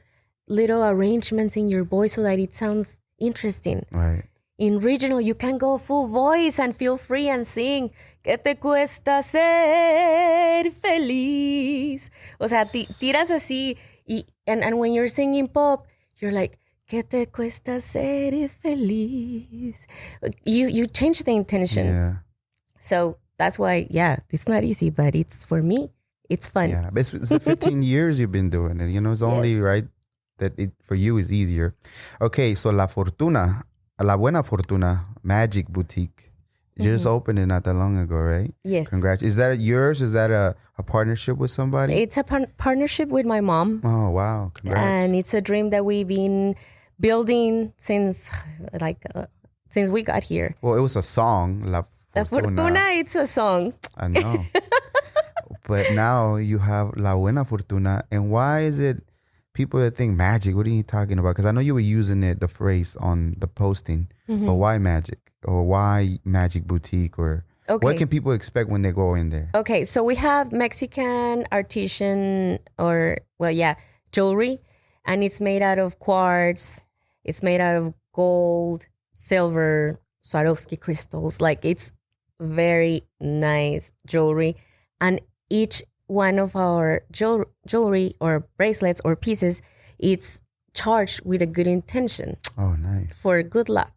little arrangements in your voice so that it sounds interesting. Right. In regional, you can go full voice and feel free and sing. ¿Qué te cuesta ser feliz? O sea, tiras así. And when you're singing pop, you're like, ¿qué te cuesta ser feliz? You change the intention. Yeah. So that's why, yeah, it's not easy, but for me, it's fun. Yeah. But it's the 15 years you've been doing it. It's only Yes. right that it for you is easier. Okay, so La Buena Fortuna Magic Boutique. You just opened it not that long ago, right? Yes. Congrats. Is that yours? Is that a partnership with somebody? It's a partnership with my mom. Oh, wow. Congrats. And it's a dream that we've been building since we got here. Well, it was a song, La La Fortuna. Fortuna, it's a song. I know. But now you have La Buena Fortuna. And why is it people that think magic? What are you talking about? Because I know you were using the phrase on the posting. Mm-hmm. But why magic? Or why Magic Boutique? Or what can people expect when they go in there? Okay, so we have Mexican artisan jewelry. And it's made out of quartz. It's made out of gold, silver, Swarovski crystals. Like, it's very nice jewelry. And each one of our jewelry or bracelets or pieces, it's charged with a good intention. Oh, nice. For good luck.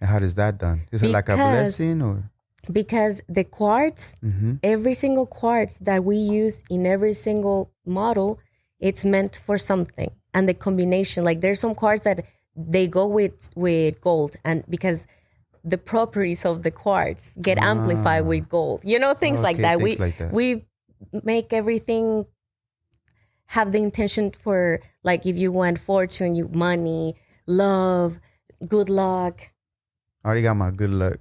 And how does that done? Is it like a blessing or? Because the quartz, every single quartz that we use in every single model, it's meant for something. And the combination, like there's some quartz that they go with gold, and because the properties of the quartz get amplified with gold. Things like that. We make everything have the intention for, like, if you want fortune, money, love, good luck. I already got my good luck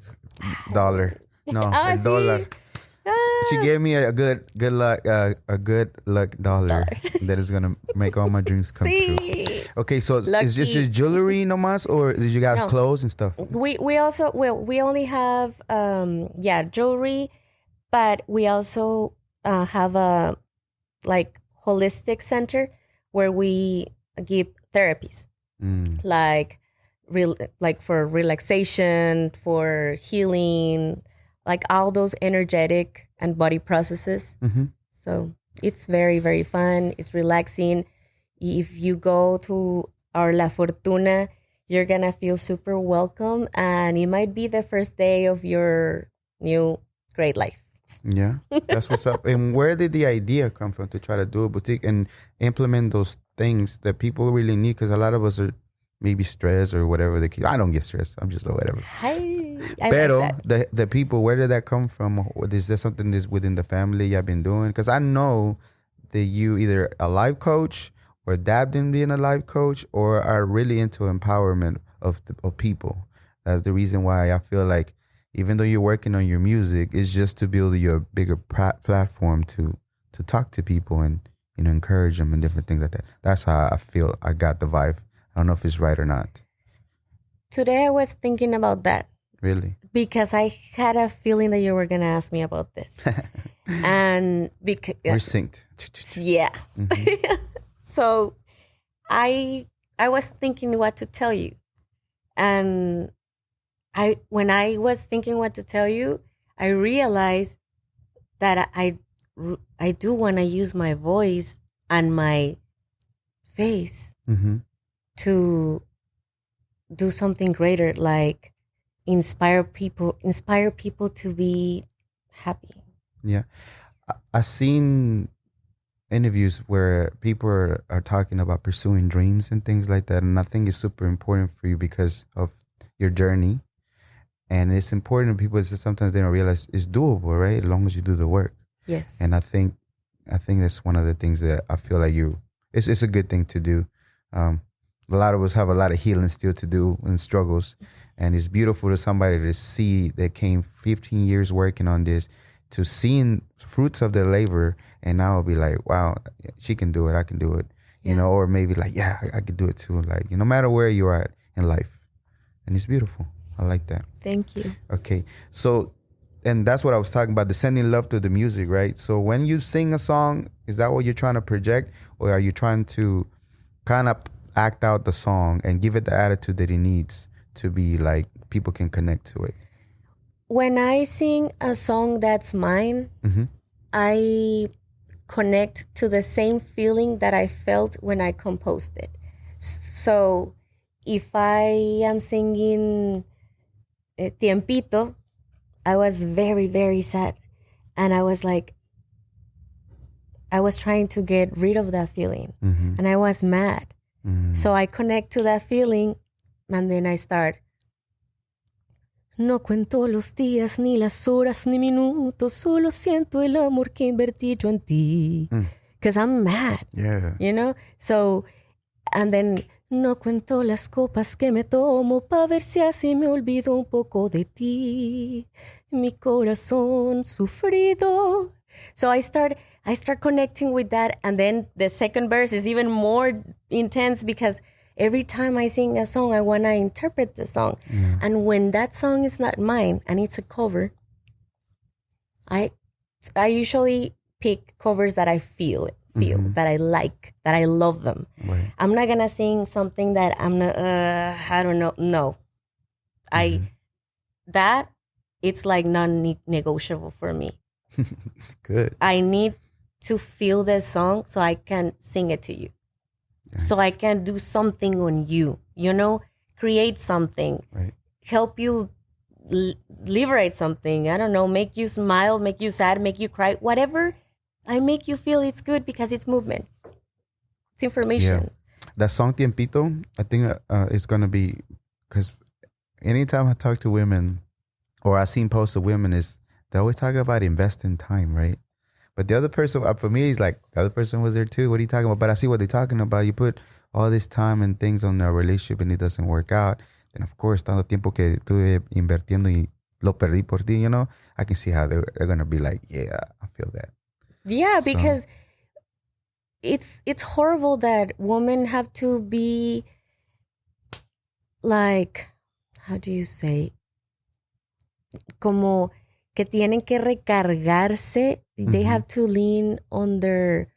dollar. No, el sí. dollar. She gave me a good luck dollar that is gonna make all my dreams come true. Okay, so is just your jewelry nomás, or did you got clothes and stuff? We only have jewelry, but we also have a holistic center where we give therapies, like for relaxation, for healing, like all those energetic and body processes. So it's very, very fun. It's relaxing. If you go to our La Fortuna, you're going to feel super welcome. And it might be the first day of your new great life. Yeah, that's what's up. And where did the idea come from to try to do a boutique and implement those things that people really need? Because a lot of us are maybe stressed or whatever. I don't get stressed. I'm just whatever. Pero like the people, where did that come from? Or is there something that's within the family you've been doing? Because I know that you either a life coach or dabbed in being a life coach or are really into empowerment of people. That's the reason why I feel like even though you're working on your music, it's just to build your bigger platform to talk to people and encourage them and different things like that. That's how I feel. I got the vibe. I don't know if it's right or not. Today I was thinking about that. Really? Because I had a feeling that you were going to ask me about this. And because we're synced. Yeah. So I was thinking what to tell you. And when I was thinking what to tell you, I realized that I do want to use my voice and my face to do something greater, like inspire people to be happy. Yeah. I've seen interviews where people are talking about pursuing dreams and things like that. And I think it's super important for you because of your journey. And it's important to people that sometimes they don't realize it's doable, right? As long as you do the work. Yes. And I think that's one of the things that I feel like it's a good thing to do. A lot of us have a lot of healing still to do and struggles. And it's beautiful to somebody to see that came 15 years working on this, to seeing fruits of their labor And now I'll be like, wow, she can do it. I can do it. You know, or maybe like, yeah, I could do it too. Like, no matter where you're at in life. And it's beautiful. I like that. Thank you. Okay. So, and that's what I was talking about, the sending love to the music, right? So when you sing a song, is that what you're trying to project? Or are you trying to kind of act out the song and give it the attitude that it needs to be like people can connect to it? When I sing a song that's mine, I connect to the same feeling that I felt when I composed it. So if I am singing Tiempito, I was very, very sad. And I was like, I was trying to get rid of that feeling. And I was mad. So I connect to that feeling and then I start. No cuento los días, ni las horas, ni minutos. Solo siento el amor que invertí yo en ti. Because I'm mad. Yeah. You know? So, and then, no cuento las copas que me tomo pa' ver si así me olvido un poco de ti. Mi corazón sufrido. So I start connecting with that. And then the second verse is even more intense because every time I sing a song, I want to interpret the song. And when that song is not mine and it's a cover, I usually pick covers that I feel that I like, that I love them. Right. I'm not going to sing something that I'm not, I don't know. No. That, it's like non-negotiable for me. Good. I need to feel the song so I can sing it to you. Nice. So I can do something on you, you know, create something, Right. help you liberate something. I don't know, make you smile, make you sad, make you cry, whatever I make you feel, it's good because it's movement. It's information. Yeah. That song Tiempito, I think it's going to be, because anytime I talk to women or I've seen posts of women, they always talk about investing time, right? But the other person, for me, he's like, the other person was there too. What are you talking about? But I see what they're talking about. You put all this time and things on a relationship and it doesn't work out. Then, of course, tanto tiempo que estuve invirtiendo y lo perdí por ti, you know, I can see how they're going to be like, yeah, I feel that. Yeah, because it's horrible that women have to be like, how do you say? Como que tienen que recargarse. They have to lean on their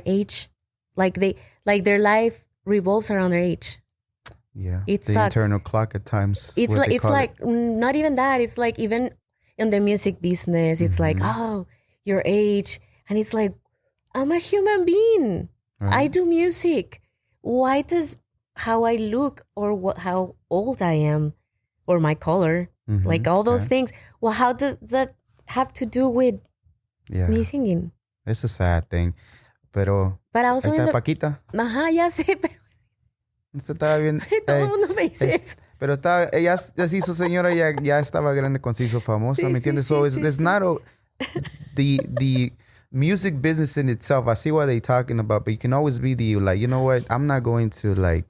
age. Like their life revolves around their age. Yeah. It the sucks. internal clock at times. It's like not even that. It's like even in the music business, it's like, oh, your age. And it's like, I'm a human being. Right. I do music. Why does how I look or how old I am or my color, like all those things, well, how does that have to do with me singing? It's a sad thing. Pero also ahí está Paquita. Ajá, ya sé, pero Usted estaba bien. todo el mundo me dice eso. Pero ella se hizo señora, ya estaba grande cuando se hizo famosa, ¿me entiendes? So it's not the music business in itself. I see what they're talking about, but you can always be like, you know what? I'm not going to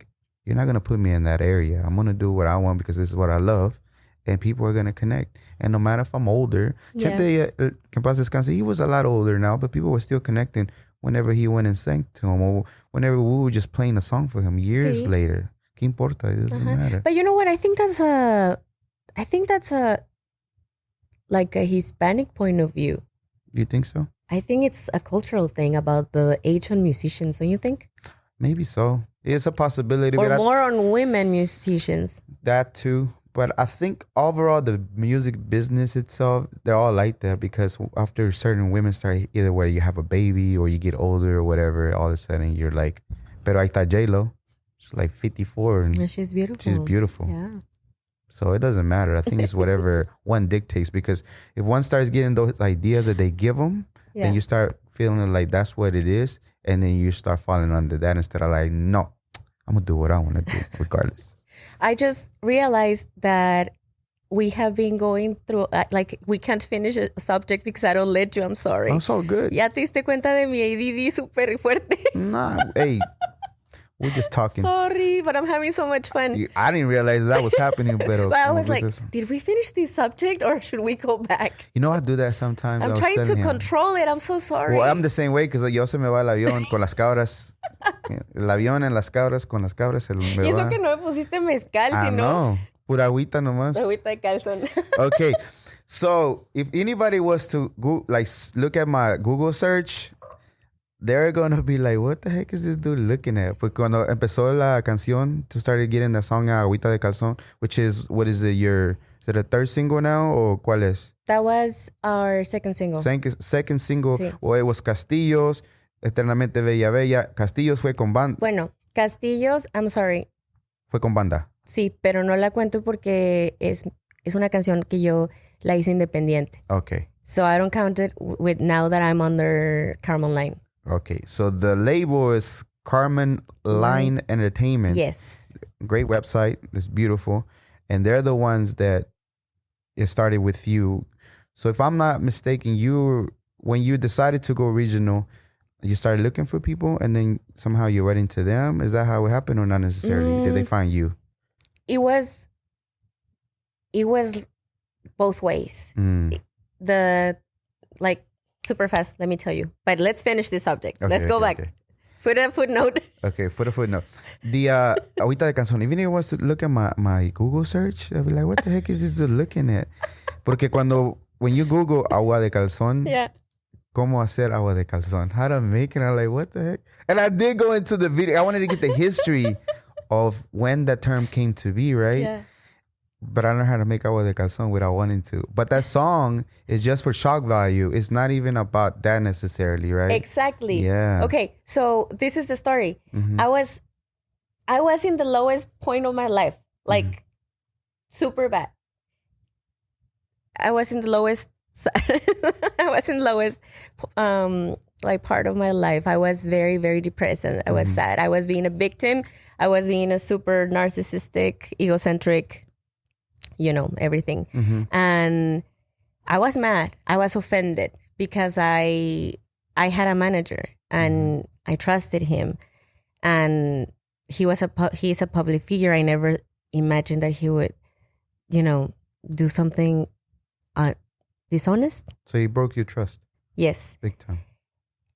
you're not going to put me in that area. I'm going to do what I want because this is what I love. And people are going to connect. And no matter if I'm older, Chente, que paz descanse, he was a lot older now, but people were still connecting whenever he went and sang to him or whenever we were just playing a song for him years later. ¿Qué importa? It doesn't matter. But you know what? I think that's a like a Hispanic point of view. You think so? I think it's a cultural thing about the age on musicians. Don't you think? Maybe so. It's a possibility. Or more on women musicians. That too. But I think overall the music business itself, they're all like that because after certain women start, either where you have a baby or you get older or whatever, all of a sudden you're like, pero ahí está J-Lo. She's like 54. And she's beautiful. She's beautiful. Yeah. So it doesn't matter. I think it's whatever one dictates because if one starts getting those ideas that they give them, then you start feeling like that's what it is. And then you start falling under that instead of like, no, I'm going to do what I want to do regardless. I just realized that we have been going through, like, we can't finish a subject because I don't let you. I'm sorry. I'm so good. Ya te diste cuenta de mi ADD súper fuerte. Nah, hey, We're just talking. Sorry, but I'm having so much fun. I didn't realize that was happening, but I was like, did we finish this subject or should we go back? You know, I do that sometimes. I'm trying to control it. I'm so sorry. Well, I'm the same way because yo se me va el avión con las cabras. El avión en las cabras, con las cabras se me va. Y eso que no me pusiste mezcal, sino... No, pura agüita nomás. Agüita de calzón. Okay, so if anybody was to look at my Google search, they're gonna be like, what the heck is this dude looking at? Porque cuando empezó la canción, to started getting the song Agüita de Calzón, which is, what is it, is it a third single now, or cuál es? That was our second single. Second single, sí. Or it was Castillos, Eternamente Bella Bella. Castillos fue con banda. Bueno, Castillos, I'm sorry. Fue con banda. Sí, pero no la cuento porque es una canción que yo la hice independiente. Okay. So I don't count it with now that I'm under Carmen Line. Okay, so the label is Carmen Line Entertainment. Yes. Great website. It's beautiful. And they're the ones that it started with you. So if I'm not mistaken, when you decided to go regional, you started looking for people and then somehow you went into them? Is that how it happened or not necessarily? Did they find you? It was both ways. Super fast, let me tell you. But let's finish this subject. Okay, let's go back. Okay. Put a footnote. Okay, put a footnote. The Agüita de Calzón, even if it was to look at my Google search, I'd be like, what the heck is this dude looking at? Porque when you Google agua de calzón, yeah. ¿Cómo hacer agua de calzón? How to make it? I'm like, what the heck? And I did go into the video. I wanted to get the history of when that term came to be, right? Yeah. But I don't know how to make agua de calzón without wanting to. But that song is just for shock value. It's not even about that necessarily, right? Exactly. Yeah. Okay, so this is the story. Mm-hmm. I was in the lowest point of my life, like super bad. I was in the lowest part of my life. I was very, very depressed and I was sad. I was being a victim. I was being a super narcissistic, egocentric, everything. Mm-hmm. And I was mad. I was offended because I had a manager and I trusted him. And he's a public figure. I never imagined that he would, do something dishonest. So he broke your trust. Yes. Big time.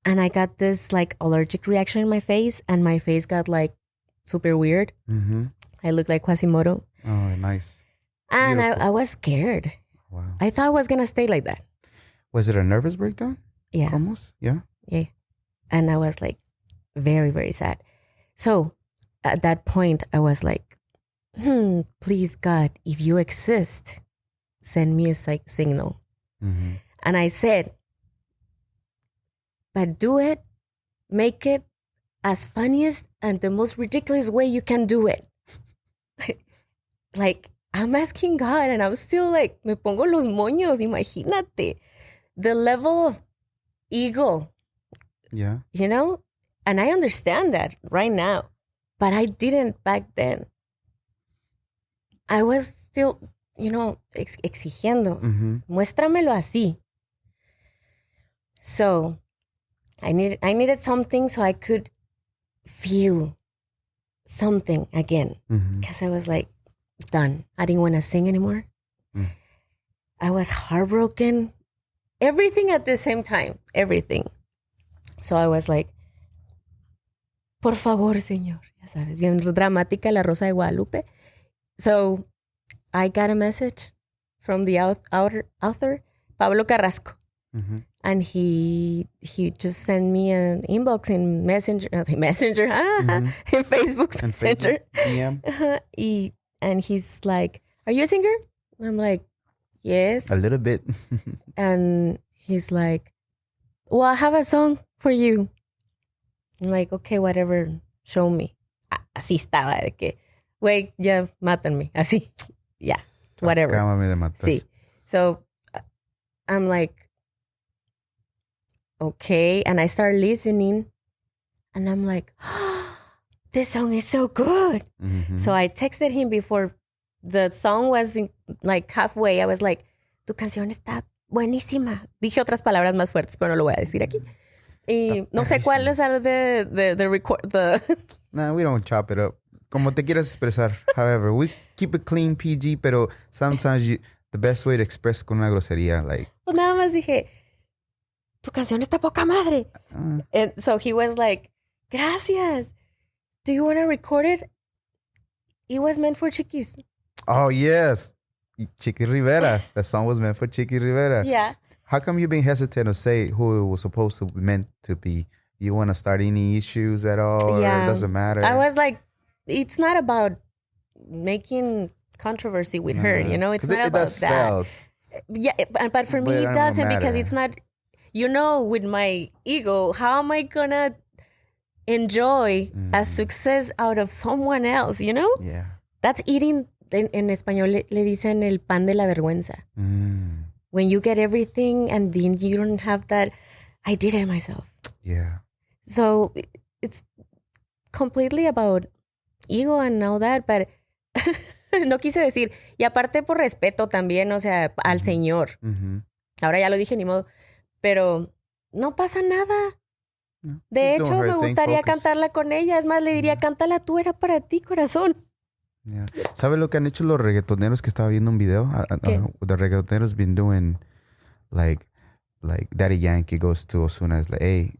And I got this allergic reaction in my face and my face got super weird. Mm-hmm. I looked like Quasimodo. Oh, nice. And I was scared. Wow. I thought I was going to stay like that. Was it a nervous breakdown? Yeah. Almost? Yeah? Yeah. And I was very, very sad. So at that point, I was like, please, God, if you exist, send me a signal. Mm-hmm. And I said, but do it, make it as funniest and the most ridiculous way you can do it. I'm asking God and I'm still me pongo los moños, imagínate. The level of ego. Yeah. And I understand that right now, but I didn't back then. I was still, exigiendo. Mm-hmm. Muéstramelo así. So I needed something so I could feel something again. Because I was done. I didn't want to sing anymore. I was heartbroken. Everything at the same time. Everything. So I was like, por favor, señor. Ya sabes, bien dramática la Rosa de Guadalupe. So I got a message from the author, Pablo Carrasco. Mm-hmm. And he just sent me an inbox in Messenger, in Facebook Messenger. DM. And he's like, are you a singer? I'm like, yes. A little bit. And he's like, well, I have a song for you. I'm like, okay, whatever, show me. Así estaba, de que, güey, ya mátanme, así. Yeah, whatever. Acábame de matar. Sí. So I'm like, okay. And I start listening and I'm like, oh, this song is so good. Mm-hmm. So I texted him before the song was halfway. I was like, tu canción está buenísima. Dije otras palabras más fuertes, pero no lo voy a decir aquí. Y no sé cuál es the Nah, we don't chop it up. Como te quieras expresar. However, we keep it clean, PG, pero sometimes the best way to express con una grosería, like... Pues nada más dije, tu canción está poca madre. And so he was like, gracias. Do you want to record it? It was meant for Chiquis. Oh, yes. Chiqui Rivera. The song was meant for Chiqui Rivera. Yeah. How come you being hesitant to say who it was supposed to be meant to be? You want to start any issues at all? Yeah. Or it doesn't matter? I was like, it's not about making controversy with her, you know? It's not about that. Sales. Yeah, but for me, it doesn't because it's not, with my ego, how am I going to enjoy a success out of someone else, you know? Yeah. That's eating, en español le dicen el pan de la vergüenza. When you get everything and then you don't have that, I did it myself. Yeah. So it's completely about ego and all that, but no quise decir. Y aparte por respeto también, o sea, al Señor. Ahora ya lo dije, ni modo. Pero no pasa nada. De hecho, me gustaría cantarla con ella. Es más, le diría, cántala tú, era para ti, corazón. Yeah. ¿Sabes lo que han hecho los reggaetoneros que estaba viendo un video? The reggaetoneros been doing like Daddy Yankee goes to Ozuna, is like, hey,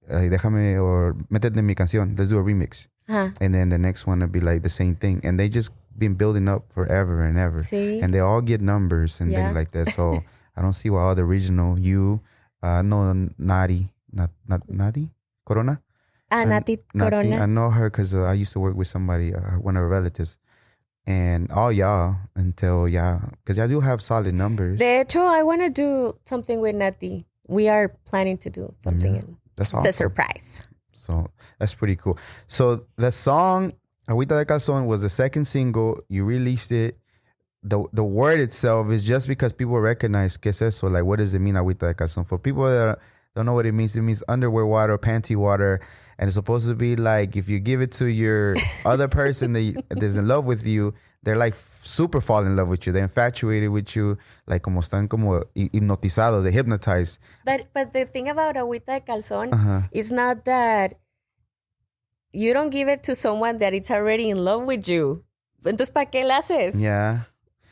déjame or métete en mi canción, let's do a remix. And then the next one would be like the same thing. And they just been building up forever and ever. Sí. And they all get numbers and things like that. So I don't see why all the original, Nati Corona? Nati Corona. I know her because I used to work with somebody, one of her relatives. And all y'all because y'all do have solid numbers. De hecho, I want to do something with Nati. We are planning to do something. That's awesome. It's a surprise. So that's pretty cool. So the song, Agüita de Calzón, was the second single. You released it. The word itself is just because people recognize que es eso. Like, what does it mean, Agüita de Calzón? For people that don't know what it means underwear water, panty water. And it's supposed to be like, if you give it to your other person that is in love with you, they're like super fall in love with you. They're infatuated with you. Like, como están como hipnotizados, they hypnotize. But the thing about Agüita de Calzón is not that you don't give it to someone that is already in love with you. Entonces, ¿para qué la haces? Yeah.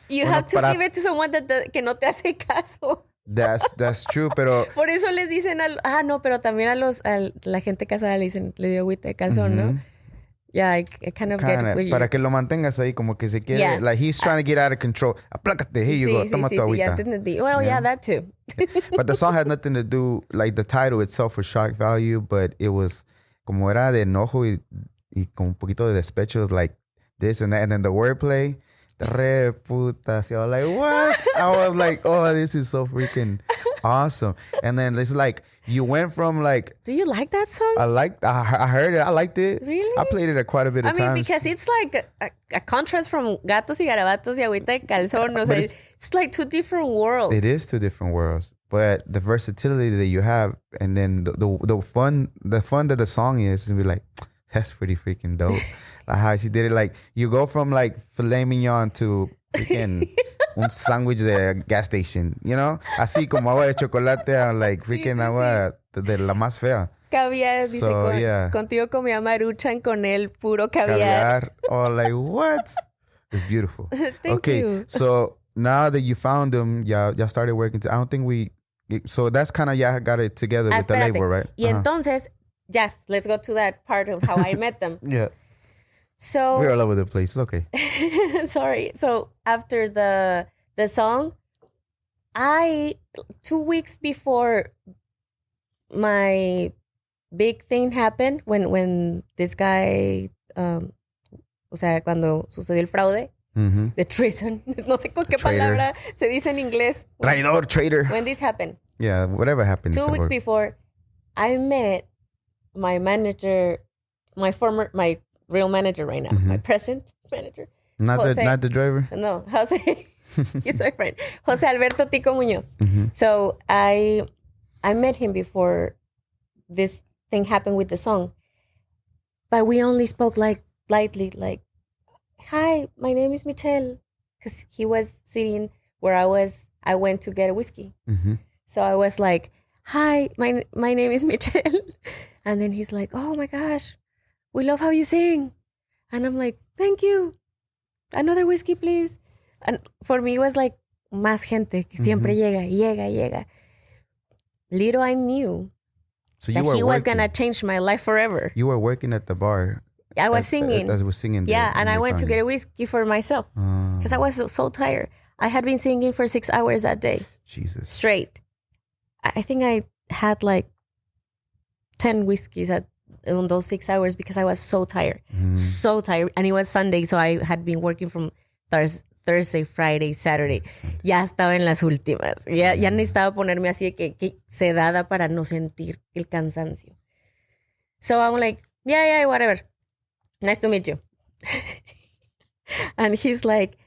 You have to give it to someone que no te hace caso. That's true, pero... Por eso les dicen no, pero también a la gente casada le dicen, le dio agüita de calzón, ¿no? Yeah, I kind of get with you. Para que lo mantengas ahí, como que se quiere... Yeah. Like, he's trying to get out of control. Aplácate, here you go, toma tu agüita. Ya te entendí. Well, yeah, that too. But the song had nothing to do... Like, the title itself was shock value, but it was... Como era de enojo y con un poquito de despecho, it was like this and that. And then the wordplay... Reputación. I was like, what? I was like, oh, this is so freaking awesome. And then it's like, you went from like... Do you like that song? I heard it. I liked it. Really? I played it quite a bit of times. Because it's like a contrast from Gatos y Garabatos y Agüita de Calzón. O sea, it's like two different worlds. It is two different worlds. But the versatility that you have, and then the fun that the song is, and be like, that's pretty freaking dope. Like how she did it, like you go from like filet mignon to freaking un sándwich de gas station, you know? Así como agua de chocolate a like freaking agua de la más fea. Caviar, dice, contigo comía maruchan, con él puro caviar. Or like, what? It's beautiful. Thank you. So now that you found them, y'all started working. I don't think so that's kind of, y'all got it together with the label, right? Y entonces, let's go to that part of how I met them. Yeah. So we're all over the place. It's okay. Sorry. So after the song, 2 weeks before my big thing happened, when this guy, o sea, cuando sucedió el fraude, the treason, no sé con qué palabra se dice en inglés. Traidor, traitor. When this happened. Yeah, whatever happened. 2 weeks before, I met my manager, my real manager right now, my present manager. Not the driver? No, Jose. He's my friend. Jose Alberto Tico Muñoz. So I met him before this thing happened with the song. But we only spoke like lightly, like, hi, my name is Michelle. Because he was sitting where I went to get a whiskey. So I was like, hi, my name is Michelle. And then he's like, oh my gosh, we love how you sing. And I'm like, thank you. Another whiskey, please. And for me, it was like, más gente que siempre llega. Little I knew So that he was going to change my life forever. You were working at the bar. I was singing. As I was singing. Yeah, and I went to get a whiskey for myself because I was so tired. I had been singing for 6 hours that day. Jesus. Straight. I think I had like 10 whiskeys in those 6 hours because I was so tired. So tired. And it was Sunday, so I had been working from Thursday, Friday, Saturday. Ya estaba en las últimas. Ya necesitaba ponerme así de que sedada para no sentir el cansancio. So I'm like, yeah, whatever. Nice to meet you. And he's like,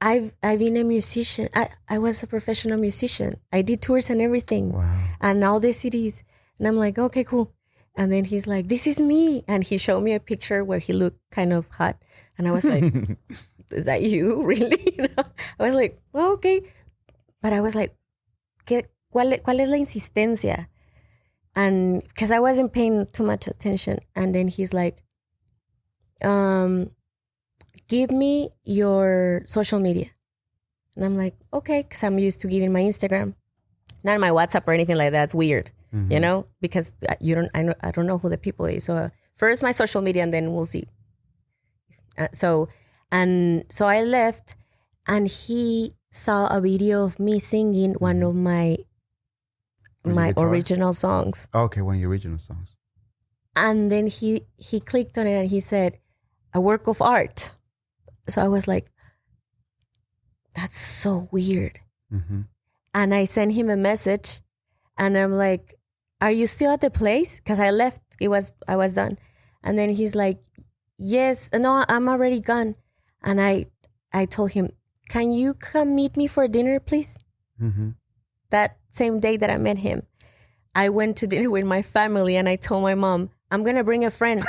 I've been a musician. I was a professional musician. I did tours and everything. Wow. And all the cities. And I'm like, okay, cool. And then he's like, this is me. And he showed me a picture where he looked kind of hot. And I was like, is that you? Really? You know? I was like, oh, okay. But I was like, ¿cuál es la insistencia? And because I wasn't paying too much attention. And then he's like, give me your social media. And I'm like, okay, because I'm used to giving my Instagram, not my WhatsApp or anything like that. It's weird, you know, because I don't know who the people is. So first my social media, and then we'll see. So I left, and he saw a video of me singing one of my original songs. Okay, one of your original songs. And then he clicked on it, and he said, a work of art. So I was like, that's so weird. And I sent him a message, and I'm like, are you still at the place? Because I left. I was done. And then he's like, yes, no, I'm already gone. And I told him, can you come meet me for dinner, please? That same day that I met him, I went to dinner with my family, and I told my mom, I'm going to bring a friend.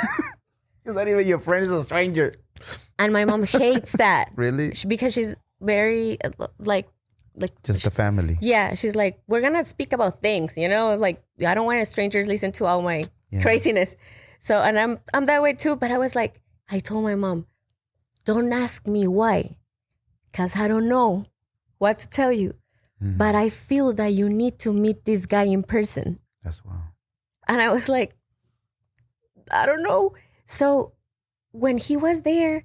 It's not even your friend, it's a stranger. And my mom hates that. Really? Because she's very like just the family. Yeah, she's like, we're gonna speak about things, you know, like I don't want strangers listen to all my craziness. So, and I'm that way too. But I was like, I told my mom, don't ask me why, because I don't know what to tell you. But I feel that you need to meet this guy in person. That's wow. And I was like, I don't know. So when he was there,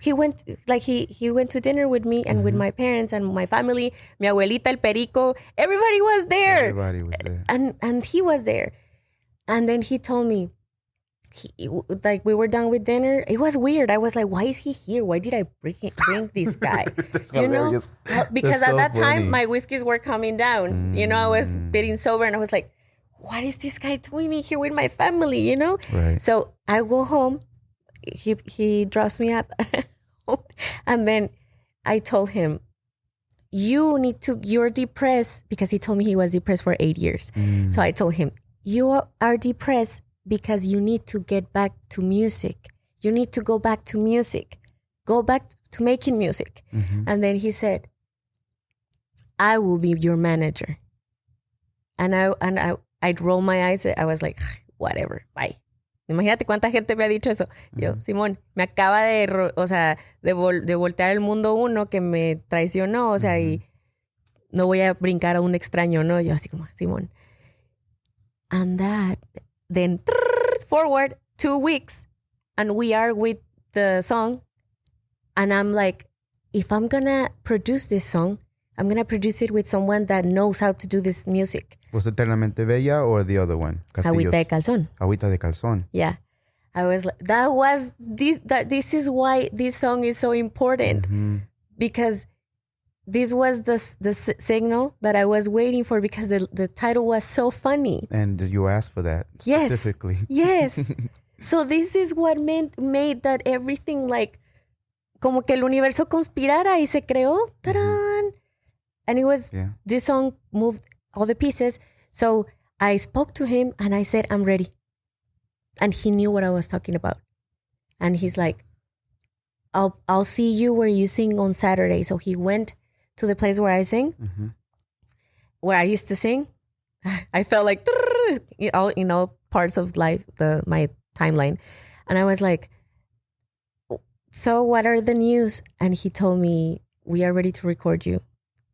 he went to dinner with me and with my parents and my family. Mi abuelita, el perico, everybody was there. Everybody was there. And he was there. And then he told me, we were done with dinner. It was weird. I was like, why is he here? Why did I bring this guy? That's you hilarious. know, because That's at so that time funny. my whiskeys were coming down. You know, I was getting sober, and I was like, what is this guy doing here with my family? You know. Right. So I go home. He drops me up, and then I told him, you're depressed, because he told me he was depressed for 8 years. So I told him, you are depressed because you need to get back to music. You need to go back to music. Go back to making music. And then he said, I will be your manager. And I'd roll my eyes. I was like, whatever, bye. Imagínate cuánta gente me ha dicho eso. Yo, Simón, me acaba de voltear el mundo uno que me traicionó, o sea, y no voy a brincar a un extraño, ¿no? Yo así como, Simón. And then forward 2 weeks, and we are with the song, and I'm like, if I'm gonna produce this song, I'm gonna produce it with someone that knows how to do this music. Was Eternamente Bella or the other one? Agüita de calzón. Agüita de calzón. Yeah. I was like, this is why this song is so important, because this was the signal that I was waiting for, because the title was so funny. And you asked for that specifically. Yes. So this is what made that everything, like, como que el universo conspirara y se creó. Ta-da! And it was, this song moved all the pieces. So I spoke to him and I said, I'm ready. And he knew what I was talking about. And he's like, I'll see you where you sing on Saturday. So he went to the place where I sing, where I used to sing. I felt like in all parts of life, my timeline. And I was like, so what are the news? And he told me, we are ready to record you.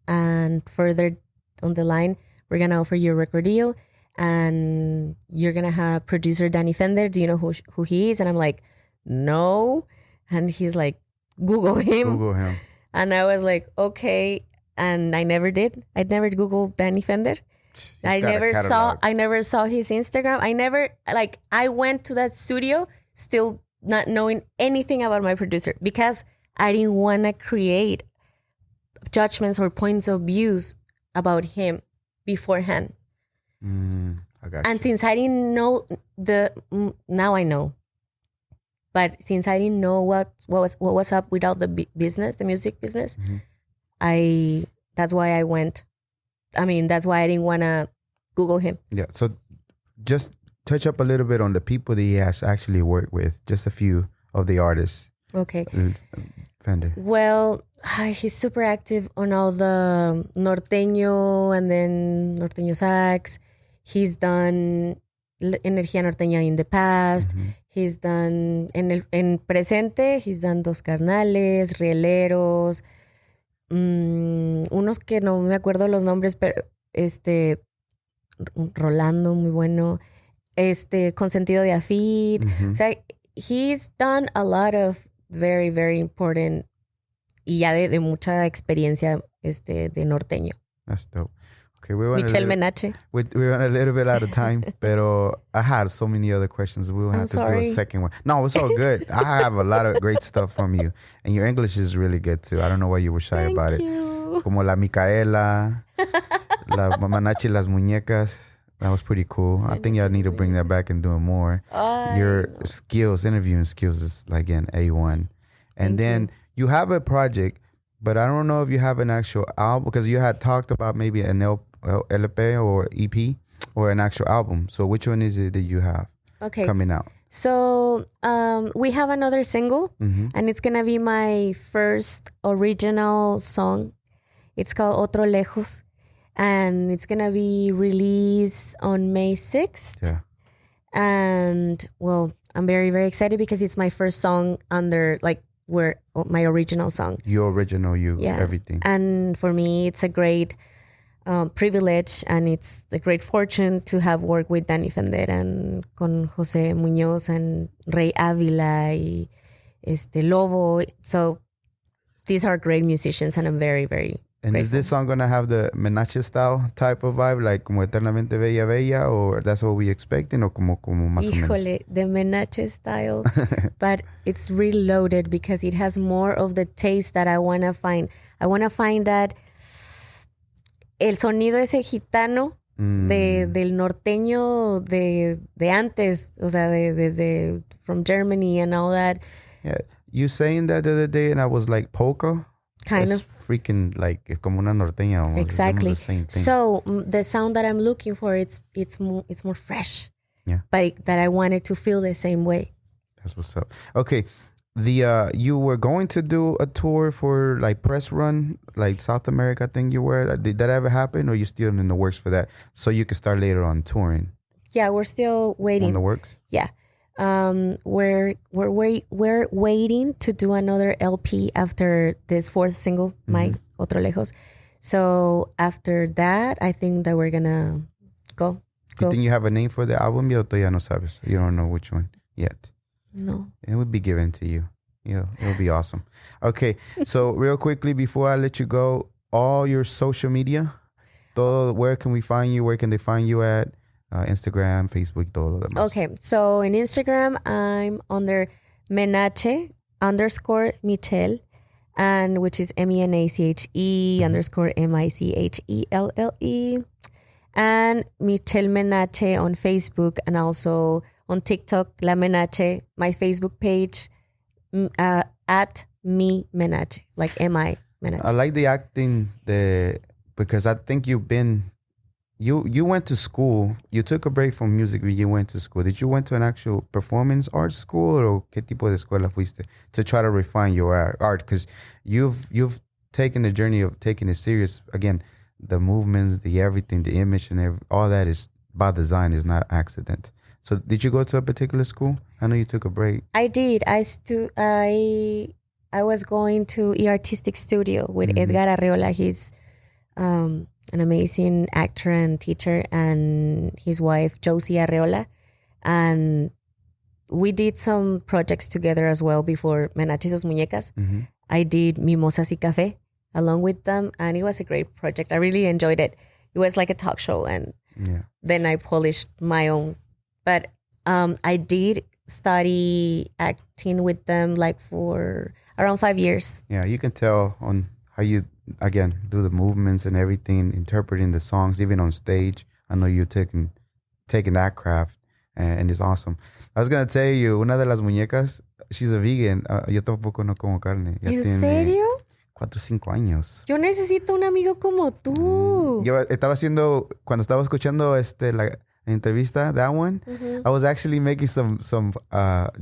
And further on the line, we're going to offer you a record deal. And you're going to have producer Danny Fender. Do you know who he is? And I'm like, no. And he's like, Google him. Google him. And I was like, okay. And I never did. I never Googled Danny Fender. I never saw his Instagram. I went to that studio still not knowing anything about my producer because I didn't want to create judgments or points of views about him beforehand. I got And you. since I didn't know now I know. But since I didn't know what was up without the business, the music business, that's why I went. I mean, that's why I didn't want to Google him. Yeah. So just touch up a little bit on the people that he has actually worked with. Just a few of the artists. Okay. Fender. Well, he's super active on all the norteño and then norteño sax. He's done Energía Norteña in the past. He's done en presente. He's done Dos Carnales, Rieleros, unos que no me acuerdo los nombres, pero Rolando, muy bueno. Consentido de Afid. O sea, he's done a lot of very, very important y ya de mucha experiencia de norteño. That's dope. Okay, we went Michelle Menache. We went a little bit out of time, pero I had so many other questions. We will have to do a second one. No, it's all good. I have a lot of great stuff from you. And your English is really good too. I don't know why you were shy about Thank it. you. Como la Micaela, la Menache las muñecas. That was pretty cool. I think y'all need to bring that back and do it more. Your skills, interviewing skills is like an A1. And then you have a project, but I don't know if you have an actual album because you had talked about maybe an LP or EP or an actual album. So which one is it that you have coming out? So we have another single and it's going to be my first original song. It's called Otro Lejos and it's going to be released on May 6th. Yeah. And well, I'm very, very excited because it's my first song under my original song. Your original, everything. And for me, it's a great privilege and it's a great fortune to have worked with Danny Fender and con Jose Muñoz and Rey Ávila y Lobo. So these are great musicians and I'm very, very And grateful. Is this song going to have the Menache style type of vibe, like como Eternamente Bella Bella, or that's what we expecting, or como más o menos? Híjole, the Menache style, but it's reloaded because it has more of the taste that I want to find. I want to find that el sonido ese gitano del norteño de antes, o sea, desde from Germany and all that. Yeah, you saying that the other day, and I was like, polka? Kind it's of. Freaking like, it's como una norteña almost. Exactly. It's almost the same thing. So the sound that I'm looking for, it's more fresh. Yeah. But that I wanted to feel the same way. That's what's up. Okay. You were going to do a tour for like press run, like South America, I think you were. Did that ever happen, or you still in the works for that? So you can start later on touring. Yeah, we're still waiting. On the works? Yeah. We're waiting to do another LP after this fourth single, my Otro Lejos. So after that, I think that we're gonna go. You think you have a name for the album? Yo todavía no sabes. You don't know which one yet. No. It would be given to you. Yeah, it'll be awesome. Okay, so real quickly before I let you go, all your social media, todo, where can we find you? Where can they find you at? Instagram, Facebook, todo lo demás. Okay, so in Instagram, I'm under Menache _Michelle, and which is MENACHE _ MICHELLE, and Michelle Menache on Facebook, and also on TikTok, La Menache, my Facebook page, at me Menache, like MI Menache. I like the acting, because I think you've been. You went to school. You took a break from music, but you went to school. Did you went to an actual performance art school, or qué tipo de escuela fuiste to try to refine your art? Because you've taken the journey of taking it serious. Again, the movements, the everything, the image, and all that is by design. Is not accident. So did you go to a particular school? I know you took a break. I did. I was going to Artistic Studio with Edgar Arreola. He's an amazing actor and teacher, and his wife Josie Arreola, and we did some projects together as well before Menache y sus Muñecas. I did Mimosas y Café along with them, and it was a great project. I really enjoyed it. It was like a talk show, and then I polished my own. But I did study acting with them like for around 5 years. Yeah, you can tell on how you, again, do the movements and everything, interpreting the songs, even on stage. I know you're taking that craft, and it's awesome. I was going to tell you, una de las muñecas, she's a vegan. Yo tampoco no como carne. Ya ¿En tiene serio? 4 o 5 años. Yo necesito un amigo como tú. Yo estaba haciendo, cuando estaba escuchando la entrevista, that one, I was actually making some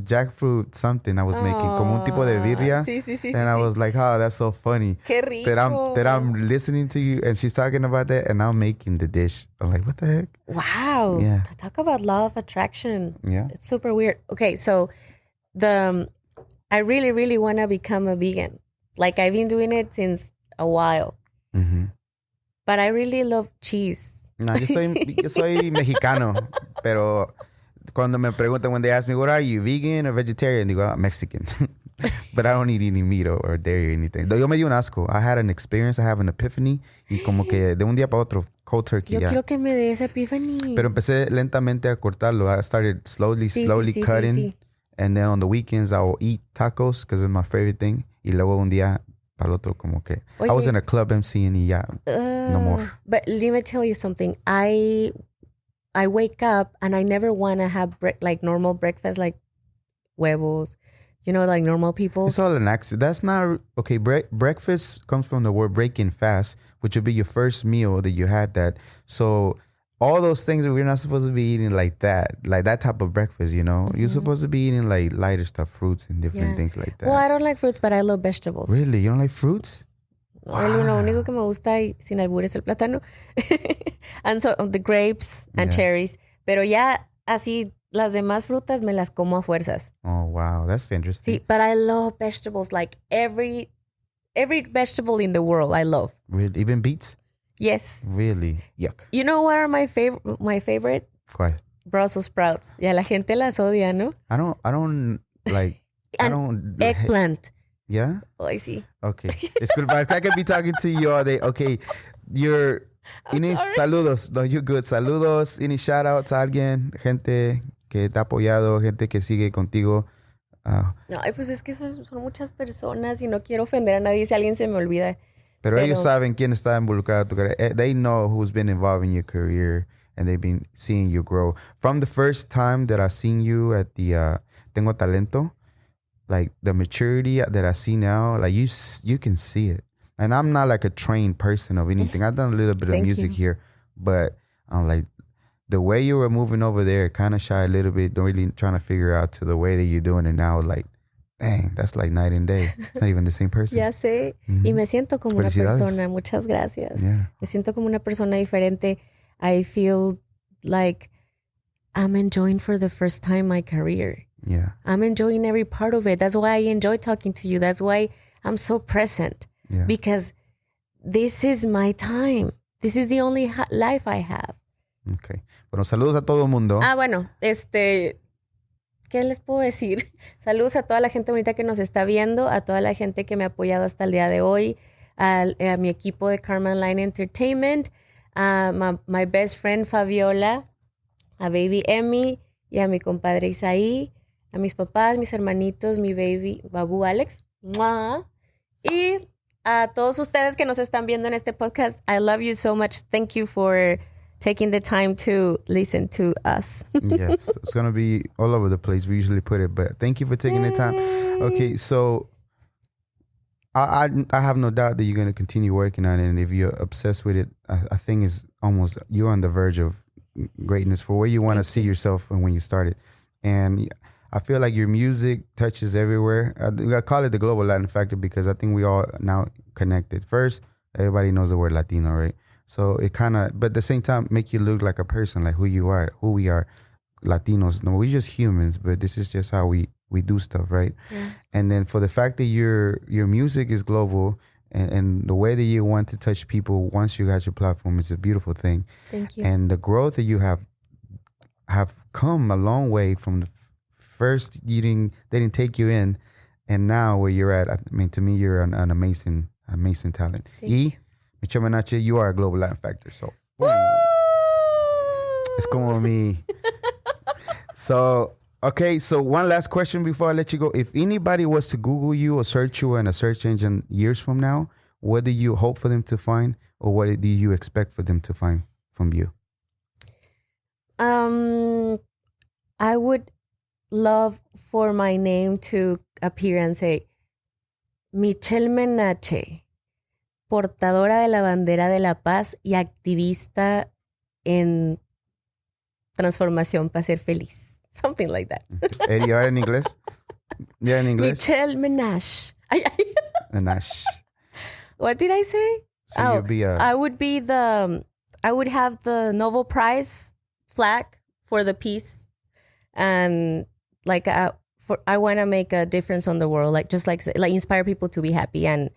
jackfruit something I was making, como un tipo de birria. Sí. And I was like, oh, that's so funny. Qué rico. That I'm listening to you and she's talking about that and I'm making the dish. I'm like, what the heck? Wow. Yeah. Talk about law of attraction. Yeah. It's super weird. Okay, so I really, really want to become a vegan. Like, I've been doing it since a while. But I really love cheese. No, yo soy mexicano, pero cuando me preguntan, when they ask me, what are you, vegan or vegetarian? Digo, Mexican. But I don't eat any meat or dairy or anything. Yo me dio un asco. I had an experience, I have an epiphany. Y como que de un día para otro, cold turkey. Yo quiero que me dé esa epiphany. Pero empecé lentamente a cortarlo. I started slowly cutting. Sí. And then on the weekends, I will eat tacos because it's my favorite thing. Y luego un día para el otro como que... Oye, I was in a club MCing y ya, no more. But let me tell you something. I wake up and I never want to have like normal breakfast, like huevos, like normal people. It's all an accident. That's not... Okay, breakfast comes from the word breaking fast, which would be your first meal that you had that. So... all those things that we're not supposed to be eating like that type of breakfast, You're supposed to be eating like lighter stuff, fruits and different things like that. Well, I don't like fruits, but I love vegetables. Really? You don't like fruits? Wow. Lo único que me gusta, y sin albur, es el plátano. And so the grapes and cherries. Pero ya así, las demás frutas me las como a fuerzas. Oh, wow. That's interesting. Sí, but I love vegetables. Like every vegetable in the world, I love. Really? Even beets? Yes. Really? Yuck. You know what are my favorite? ¿Cuál? Brussels sprouts. Y a la gente las odia, ¿no? I don't like... Eggplant. Yeah? Oh, I see. Okay. Disculpa, I could be talking to you all day. Okay. Any saludos. No, you're good. Saludos. Any shout outs a alguien? Gente que te ha apoyado, gente que sigue contigo. No, pues es que son muchas personas y no quiero ofender a nadie si alguien se me olvida. Pero ellos saben quién está involucrado en tu carrera. They know who's been involved in your career and they've been seeing you grow. From the first time that I seen you at the Tengo Talento, like the maturity that I see now, like you can see it. And I'm not like a trained person of anything. I've done a little bit of music here, but I'm like, the way you were moving over there, kind of shy a little bit, don't really trying to figure out to the way that you're doing it now, like, dang, that's like night and day. It's not even the same person. Ya sé. Y me siento como una persona. Muchas gracias. Yeah. Me siento como una persona diferente. I feel like I'm enjoying for the first time my career. Yeah. I'm enjoying every part of it. That's why I enjoy talking to you. That's why I'm so present. Yeah. Because this is my time. This is the only life I have. Okay. Bueno, saludos a todo el mundo. Bueno, ¿qué les puedo decir? Saludos a toda la gente bonita que nos está viendo, a toda la gente que me ha apoyado hasta el día de hoy, a mi equipo de Karma Online Entertainment, a my best friend Fabiola, a baby Emmy y a mi compadre Isaí, a mis papás, mis hermanitos, mi baby Babu Alex. ¡Mua! Y a todos ustedes que nos están viendo en este podcast, I love you so much. Thank you for taking the time to listen to us. Yes, it's going to be all over the place. We usually put it, but thank you for taking the time. Okay, so I have no doubt that you're going to continue working on it. And if you're obsessed with it, I think it's almost, you're on the verge of greatness for where you want to see yourself and when you started. And I feel like your music touches everywhere. I call it the global Latin factor because I think we all now connected. First, everybody knows the word Latino, right? So it kind of, but at the same time, make you look like a person, like who you are, who we are, Latinos. No, we're just humans, but this is just how we do stuff, right? Yeah. And then for the fact that your music is global and the way that you want to touch people once you got your platform is a beautiful thing. Thank you. And the growth that you have come a long way from the first they didn't take you in, and now where you're at. I mean, to me, you're an amazing talent. Michelle Menache, you are a global Latin factor. So it's como with me. So, okay, so one last question before I let you go. If anybody was to Google you or search you in a search engine years from now, what do you hope for them to find, or what do you expect for them to find from you? I would love for my name to appear and say, Michelle Menache, portadora de la bandera de la paz y activista en transformación para ser feliz. Something like that. Eddie, ¿ahora en inglés? ¿Ya en inglés? Michelle Menache. Menache. What did I say? So you'd be I would have the Nobel Prize flag for the peace, and like I want to make a difference on the world, like just like inspire people to be happy and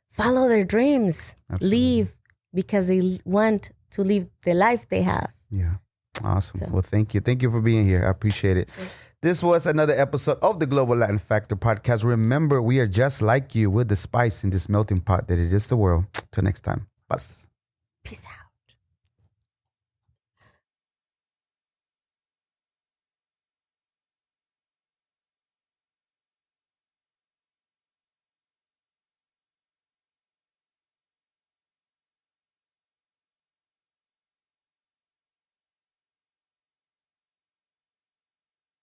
follow their dreams. Absolutely. Live because they want to live the life they have. Yeah. Awesome. So. Well, thank you. Thank you for being here. I appreciate it. This was another episode of the Global Latin Factor podcast. Remember, we are just like you with the spice in this melting pot that it is the world. Till next time. Bye. Peace out.